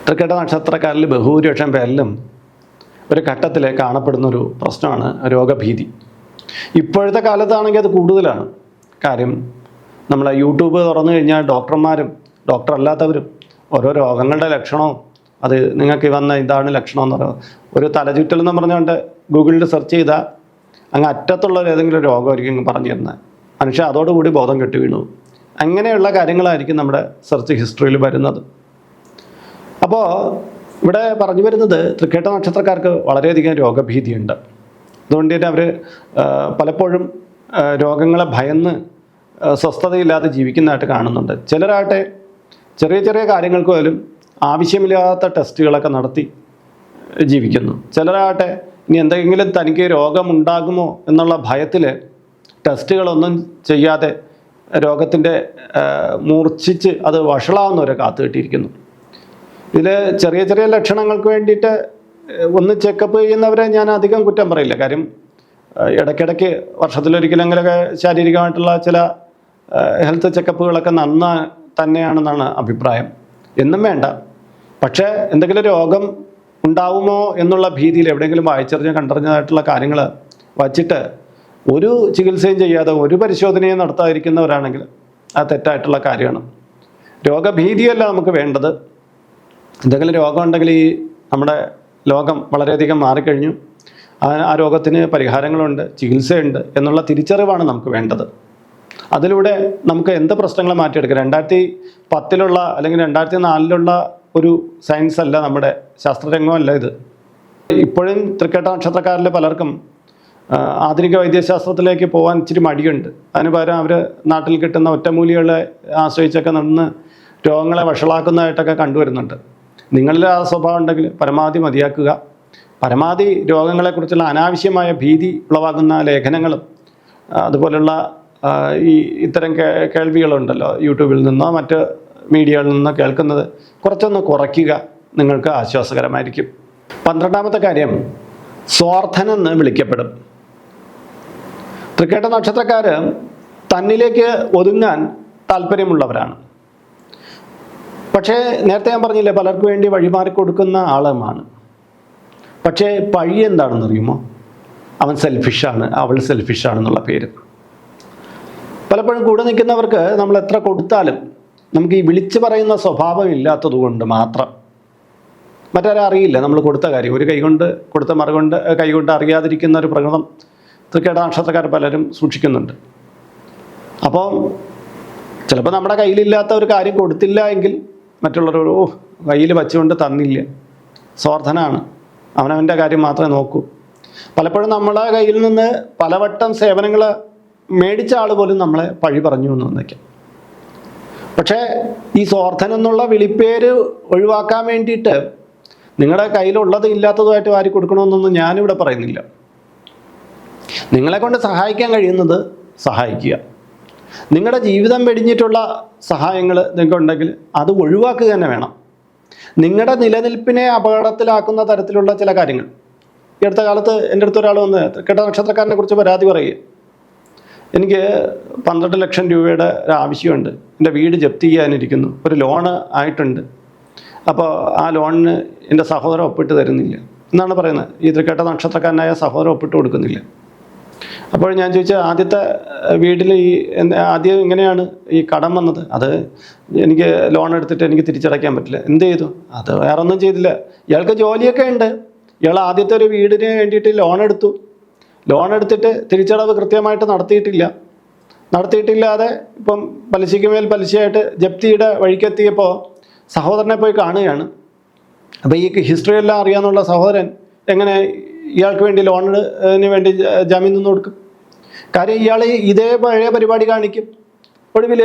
തൃക്കേട്ട നക്ഷത്രക്കാരിൽ ബഹുഭൂരിപക്ഷം പേരിലും ഒരു ഘട്ടത്തിൽ കാണപ്പെടുന്നൊരു പ്രശ്നമാണ് രോഗഭീതി. ഇപ്പോഴത്തെ കാലത്താണെങ്കിൽ അത് കൂടുതലാണ്. കാര്യം നമ്മൾ യൂട്യൂബ് തുറന്നു കഴിഞ്ഞാൽ ഡോക്ടർമാരും ഡോക്ടർ അല്ലാത്തവരും ഓരോ രോഗങ്ങളുടെ ലക്ഷണവും, അത് നിങ്ങൾക്ക് വന്ന ഇതാണ് ലക്ഷണം എന്ന് പറയുന്നത്, ഒരു തലചുറ്റൽ എന്ന് പറഞ്ഞുകൊണ്ട് ഗൂഗിളിൽ സെർച്ച് ചെയ്താൽ അങ്ങ് അറ്റത്തുള്ള ഏതെങ്കിലും രോഗമായിരിക്കും പറഞ്ഞു തരുന്നത്. മനുഷ്യൻ അതോടുകൂടി ബോധം കെട്ടി വീണു. അങ്ങനെയുള്ള കാര്യങ്ങളായിരിക്കും നമ്മുടെ സെർച്ച് ഹിസ്റ്ററിയിൽ വരുന്നത്. അപ്പോൾ ഇവിടെ പറഞ്ഞു വരുന്നത് തൃക്കേട്ട നക്ഷത്രക്കാർക്ക് വളരെയധികം രോഗഭീതിയുണ്ട്. അതുകൊണ്ട് തന്നെ അവർ പലപ്പോഴും രോഗങ്ങളെ ഭയന്ന് സ്വസ്ഥതയില്ലാതെ ജീവിക്കുന്നതായിട്ട് കാണുന്നുണ്ട്. ചിലരാകട്ടെ ചെറിയ ചെറിയ കാര്യങ്ങൾക്ക് പോലും ആവശ്യമില്ലാത്ത ടെസ്റ്റുകളൊക്കെ നടത്തി ജീവിക്കുന്നു. ചിലരാകട്ടെ ഇനി എന്തെങ്കിലും തനിക്ക് രോഗമുണ്ടാകുമോ എന്നുള്ള ഭയത്തിൽ ടെസ്റ്റുകളൊന്നും ചെയ്യാതെ രോഗത്തിൻ്റെ മൂർച്ഛിച്ച് അത് വഷളാവുന്നവരെ കാത്തുകെട്ടിയിരിക്കുന്നു. ഇതിൽ ചെറിയ ചെറിയ ലക്ഷണങ്ങൾക്ക് വേണ്ടിയിട്ട് ഒന്ന് ചെക്കപ്പ് ചെയ്യുന്നവരെ ഞാൻ അധികം കുറ്റം പറയില്ല. കാര്യം ഇടയ്ക്കിടയ്ക്ക് വർഷത്തിലൊരിക്കലെങ്കിലൊക്കെ ശാരീരികമായിട്ടുള്ള ചില ഹെൽത്ത് ചെക്കപ്പുകളൊക്കെ തന്നെയാണെന്നാണ് അഭിപ്രായം. എന്നും വേണ്ട. പക്ഷേ എന്തെങ്കിലും രോഗം ഉണ്ടാവുമോ എന്നുള്ള ഭീതിയിൽ എവിടെയെങ്കിലും വായിച്ചറിഞ്ഞ് കണ്ടറിഞ്ഞതായിട്ടുള്ള കാര്യങ്ങൾ വച്ചിട്ട് ഒരു ചികിത്സയും ചെയ്യാതെ ഒരു പരിശോധനയും നടത്താതിരിക്കുന്നവരാണെങ്കിൽ അത് തെറ്റായിട്ടുള്ള കാര്യമാണ്. രോഗഭീതിയല്ല നമുക്ക് വേണ്ടത്. എന്തെങ്കിലും രോഗം ഉണ്ടെങ്കിൽ ഈ നമ്മുടെ ലോകം വളരെയധികം മാറിക്കഴിഞ്ഞു, ആ രോഗത്തിന് പരിഹാരങ്ങളുണ്ട്, ചികിത്സയുണ്ട് എന്നുള്ള തിരിച്ചറിവാണ് നമുക്ക് വേണ്ടത്. അതിലൂടെ നമുക്ക് എന്ത് പ്രശ്നങ്ങൾ മാറ്റിയെടുക്കുക. 2010 അല്ലെങ്കിൽ 2004 ഒരു സയൻസ് അല്ല, നമ്മുടെ ശാസ്ത്രരംഗമല്ല ഇത്. ഇപ്പോഴും തൃക്കേട്ട നക്ഷത്രക്കാരിൽ പലർക്കും ആധുനിക വൈദ്യശാസ്ത്രത്തിലേക്ക് പോകാൻ ഇച്ചിരി മടിയുണ്ട്. അതിന് പകരം അവർ നാട്ടിൽ കിട്ടുന്ന ഒറ്റമൂലികളെ ആശ്രയിച്ചൊക്കെ നിന്ന് രോഗങ്ങളെ വഷളാക്കുന്നതായിട്ടൊക്കെ കണ്ടുവരുന്നുണ്ട്. നിങ്ങളിൽ ആ സ്വഭാവം ഉണ്ടെങ്കിൽ പരമാവധി മതിയാക്കുക. പരമാവധി രോഗങ്ങളെക്കുറിച്ചുള്ള അനാവശ്യമായ ഭീതി ഉളവാകുന്ന ലേഖനങ്ങളും അതുപോലുള്ള ഇത്തരം കേൾവികളുണ്ടല്ലോ, യൂട്യൂബിൽ നിന്നോ മറ്റ് മീഡിയകളിൽ നിന്ന് കേൾക്കുന്നത് കുറച്ചൊന്ന് കുറയ്ക്കുക, നിങ്ങൾക്ക് ആശ്വാസകരമായിരിക്കും. 12ാമത്തെ കാര്യം, സ്വാർത്ഥനെന്ന് വിളിക്കപ്പെടും. തൃക്കേട്ട നക്ഷത്രക്കാർ തന്നിലേക്ക് ഒതുങ്ങാൻ താല്പര്യമുള്ളവരാണ്. പക്ഷേ നേരത്തെ ഞാൻ പറഞ്ഞില്ലേ, പലർക്കും വേണ്ടി വഴിമാറി കൊടുക്കുന്ന ആളുമാണ്. പക്ഷേ പഴി എന്താണെന്നറിയുമോ? അവൻ സെൽഫിഷാണ്, അവൾ സെൽഫിഷാണെന്നുള്ള പേര്. പലപ്പോഴും കൂടെ നിൽക്കുന്നവർക്ക് നമ്മൾ എത്ര കൊടുത്താലും നമുക്ക് ഈ വിളിച്ചു പറയുന്ന സ്വഭാവം ഇല്ലാത്തത് കൊണ്ട് മാത്രം മറ്റാരും അറിയില്ല നമ്മൾ കൊടുത്ത കാര്യം. ഒരു കൈകൊണ്ട് കൊടുത്ത മറുകൊണ്ട് കൈകൊണ്ട് അറിയാതിരിക്കുന്ന ഒരു പ്രകൃതം തൃക്കേട്ട നക്ഷത്രക്കാർ പലരും സൂക്ഷിക്കുന്നുണ്ട്. അപ്പോൾ ചിലപ്പോൾ നമ്മുടെ കയ്യിലില്ലാത്ത ഒരു കാര്യം കൊടുത്തില്ല എങ്കിൽ മറ്റുള്ളവർ കയ്യിൽ വച്ചുകൊണ്ട് തന്നില്ല, സ്വാർത്ഥനാണ്, അവനവൻ്റെ കാര്യം മാത്രമേ നോക്കൂ. പലപ്പോഴും നമ്മളെ കയ്യിൽ നിന്ന് പലവട്ടം സേവനങ്ങൾ മേടിച്ച ആൾ പോലും നമ്മളെ പഴി പറഞ്ഞു എന്ന് വന്നേക്കാം. പക്ഷേ ഈ സ്വാർത്ഥൻ എന്നുള്ള വിളിപ്പേര് ഒഴിവാക്കാൻ വേണ്ടിയിട്ട് നിങ്ങളുടെ കയ്യിലുള്ളത് ഇല്ലാത്തതുമായിട്ട് വാരി കൊടുക്കണമെന്നൊന്നും ഞാനിവിടെ പറയുന്നില്ല. നിങ്ങളെ കൊണ്ട് സഹായിക്കാൻ കഴിയുന്നത് സഹായിക്കുക. നിങ്ങളുടെ ജീവിതം വെടിഞ്ഞിട്ടുള്ള സഹായങ്ങൾ നിങ്ങൾക്കുണ്ടെങ്കിൽ അത് ഒഴിവാക്കുക തന്നെ വേണം. നിങ്ങളുടെ നിലനിൽപ്പിനെ അപകടത്തിലാക്കുന്ന തരത്തിലുള്ള ചില കാര്യങ്ങൾ. ഈ അടുത്ത കാലത്ത് എൻ്റെ അടുത്ത് ഒരാൾ വന്ന് തൃക്കേട്ട നക്ഷത്രക്കാരനെ കുറിച്ച് പരാതി പറയുക, എനിക്ക് 12 ലക്ഷം രൂപയുടെ ഒരു ആവശ്യമുണ്ട്, എൻ്റെ വീട് ജപ്തി ചെയ്യാനിരിക്കുന്നു, ഒരു ലോണ് ആയിട്ടുണ്ട്, അപ്പോൾ ആ ലോണിന് എൻ്റെ സഹോദരൻ ഒപ്പിട്ട് തരുന്നില്ല എന്നാണ് പറയുന്നത്. ഈ തൃക്കേട്ട നക്ഷത്രക്കാരനായ സഹോദരൻ ഒപ്പിട്ട് കൊടുക്കുന്നില്ല. അപ്പോൾ ഞാൻ ചോദിച്ചാൽ, ആദ്യത്തെ വീട്ടിൽ ആദ്യം ഇങ്ങനെയാണ് ഈ കടം വന്നത്, അത് എനിക്ക് ലോൺ എടുത്തിട്ട് എനിക്ക് തിരിച്ചടയ്ക്കാൻ പറ്റില്ല, എന്ത് ചെയ്തു? അത് വേറെ ഒന്നും ചെയ്തില്ല, ഇയാൾക്ക് ജോലിയൊക്കെ ഉണ്ട്, ഇയാൾ ആദ്യത്തെ ഒരു വീടിന് വേണ്ടിയിട്ട് ലോൺ എടുത്തിട്ട് തിരിച്ചടവ് കൃത്യമായിട്ട് നടത്തിയിട്ടില്ലാതെ ഇപ്പം പലിശയ്ക്ക് മേൽ പലിശയായിട്ട് ജപ്തിയുടെ വഴിക്കെത്തിയപ്പോൾ സഹോദരനെ പോയി കാണുകയാണ്. അപ്പോൾ ഈ ഹിസ്റ്ററി എല്ലാം അറിയാമെന്നുള്ള സഹോദരൻ എങ്ങനെ ഇയാൾക്ക് വേണ്ടി ലോണിന് വേണ്ടി ജാമ്യം നിന്ന് കൊടുക്കും? കാര്യം ഇയാൾ ഇതേ പഴയ പരിപാടി കാണിക്കും. ഒടുവിൽ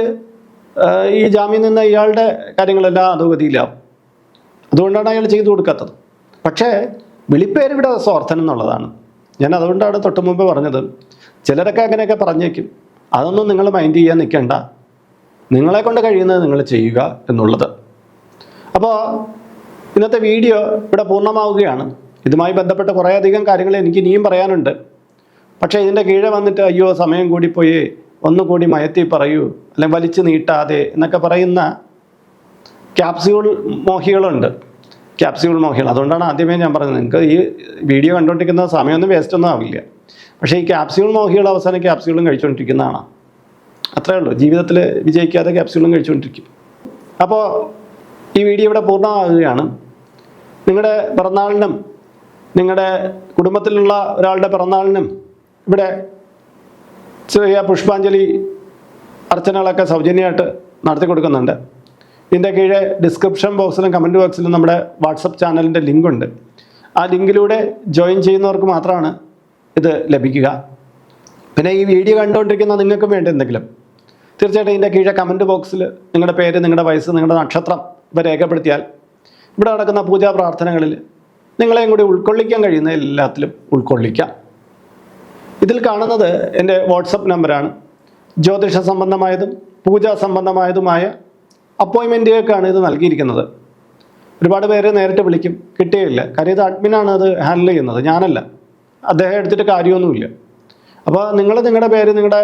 ഈ ജാമ്യം നിന്ന ഇയാളുടെ കാര്യങ്ങളെല്ലാം അധോഗതിയിലാവും. അതുകൊണ്ടാണ് അയാൾ ചെയ്തു കൊടുക്കാത്തത്. പക്ഷേ വിളിപ്പേര് ഇവിടെ സ്വാർത്ഥൻ എന്നുള്ളതാണ്. ഞാൻ അതുകൊണ്ടാണ് തൊട്ട് മുമ്പ് പറഞ്ഞത്, ചിലരൊക്കെ അങ്ങനെയൊക്കെ പറഞ്ഞേക്കും. അതൊന്നും നിങ്ങൾ മൈൻഡ് ചെയ്യാൻ നിൽക്കേണ്ട, നിങ്ങളെ കൊണ്ട് കഴിയുന്നത് നിങ്ങൾ ചെയ്യുക എന്നുള്ളത്. അപ്പോൾ ഇന്നത്തെ വീഡിയോ ഇവിടെ പൂർണ്ണമാവുകയാണ്. ഇതുമായി ബന്ധപ്പെട്ട കുറേയധികം കാര്യങ്ങൾ എനിക്ക് ഇനിയും പറയാനുണ്ട്. പക്ഷേ ഇതിൻ്റെ കീഴെ വന്നിട്ട് അയ്യോ സമയം കൂടിപ്പോയി, ഒന്നുകൂടി മയത്തി പറയൂ, അല്ലെങ്കിൽ വലിച്ചു നീട്ടാതെ എന്നൊക്കെ പറയുന്ന ക്യാപ്സ്യൂൾ മോഹികളുണ്ട്. അതുകൊണ്ടാണ് ആദ്യമേ ഞാൻ പറഞ്ഞത്, നിങ്ങൾക്ക് ഈ വീഡിയോ കണ്ടുകൊണ്ടിരിക്കുന്ന സമയമൊന്നും വേസ്റ്റൊന്നും ആവില്ല. പക്ഷേ ഈ ക്യാപ്സ്യൂൾ മോഹികൾ അവസാനം ക്യാപ്സ്യൂളും കഴിച്ചുകൊണ്ടിരിക്കുന്നതാണ്. അത്രേ ഉള്ളൂ. ജീവിതത്തിൽ വിജയിക്കാതെ ക്യാപ്സ്യൂളും കഴിച്ചുകൊണ്ടിരിക്കും. അപ്പോൾ ഈ വീഡിയോ ഇവിടെ പൂർണ്ണമാകുകയാണ്. നിങ്ങളുടെ പിറന്നാളിനും നിങ്ങളുടെ കുടുംബത്തിലുള്ള ഒരാളുടെ പിറന്നാളിനും ഇവിടെ ചെറിയ പുഷ്പാഞ്ജലി അർച്ചനകളൊക്കെ സൗജന്യമായിട്ട് നടത്തി കൊടുക്കുന്നുണ്ട്. ഇതിൻ്റെ കീഴെ ഡിസ്ക്രിപ്ഷൻ ബോക്സിലും കമൻറ്റ് ബോക്സിലും നമ്മുടെ വാട്സപ്പ് ചാനലിൻ്റെ ലിങ്കുണ്ട്. ആ ലിങ്കിലൂടെ ജോയിൻ ചെയ്യുന്നവർക്ക് മാത്രമാണ് ഇത് ലഭിക്കുക. പിന്നെ ഈ വീഡിയോ കണ്ടുകൊണ്ടിരിക്കുന്ന നിങ്ങൾക്കും വേണ്ടി എന്തെങ്കിലും തീർച്ചയായിട്ടും ഇതിൻ്റെ കീഴെ കമൻറ്റ് ബോക്സിൽ നിങ്ങളുടെ പേര്, നിങ്ങളുടെ വയസ്സ്, നിങ്ങളുടെ നക്ഷത്രം ഇവ രേഖപ്പെടുത്തിയാൽ ഇവിടെ നടക്കുന്ന പൂജാ പ്രാർത്ഥനകളിൽ നിങ്ങളെയും കൂടി ഉൾക്കൊള്ളിക്കാൻ കഴിയുന്ന എല്ലാത്തിലും ഉൾക്കൊള്ളിക്കാം. ഇതിൽ കാണുന്നത് എൻ്റെ വാട്സപ്പ് നമ്പറാണ്. ജ്യോതിഷ സംബന്ധമായതും പൂജാ സംബന്ധമായതുമായ അപ്പോയിൻമെൻറ്റുകൾക്കാണ് ഇത് നൽകിയിരിക്കുന്നത്. ഒരുപാട് പേര് നേരിട്ട് വിളിക്കും, കിട്ടുകയില്ല. കാര്യം ഇത് അഡ്മിനാണ് അത് ഹാൻഡിൽ ചെയ്യുന്നത്, ഞാനല്ല. അദ്ദേഹം എടുത്തിട്ട് കാര്യമൊന്നുമില്ല. അപ്പോൾ നിങ്ങൾ നിങ്ങളുടെ പേര്, നിങ്ങളുടെ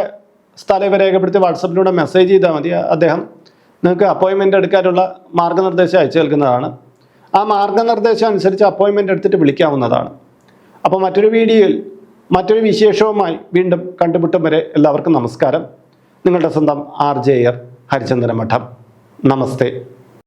സ്ഥലം ഇവ രേഖപ്പെടുത്തി വാട്സപ്പിലൂടെ മെസ്സേജ് ചെയ്താൽ മതി. അദ്ദേഹം നിങ്ങൾക്ക് അപ്പോയിൻമെൻ്റ് എടുക്കാനുള്ള മാർഗ്ഗനിർദ്ദേശം അയച്ചു നൽകുന്നതാണ്. ആ മാർഗ്ഗനിർദ്ദേശം അനുസരിച്ച് അപ്പോയിൻമെൻ്റ് എടുത്തിട്ട് വിളിക്കാവുന്നതാണ്. അപ്പോൾ മറ്റൊരു വീഡിയോയിൽ മറ്റൊരു വിശേഷവുമായി വീണ്ടും കണ്ടുമുട്ടും വരെ എല്ലാവർക്കും നമസ്കാരം. നിങ്ങളുടെ സ്വന്തം RJ ഹരിചന്ദ്രൻ മഠം. നമസ്തേ.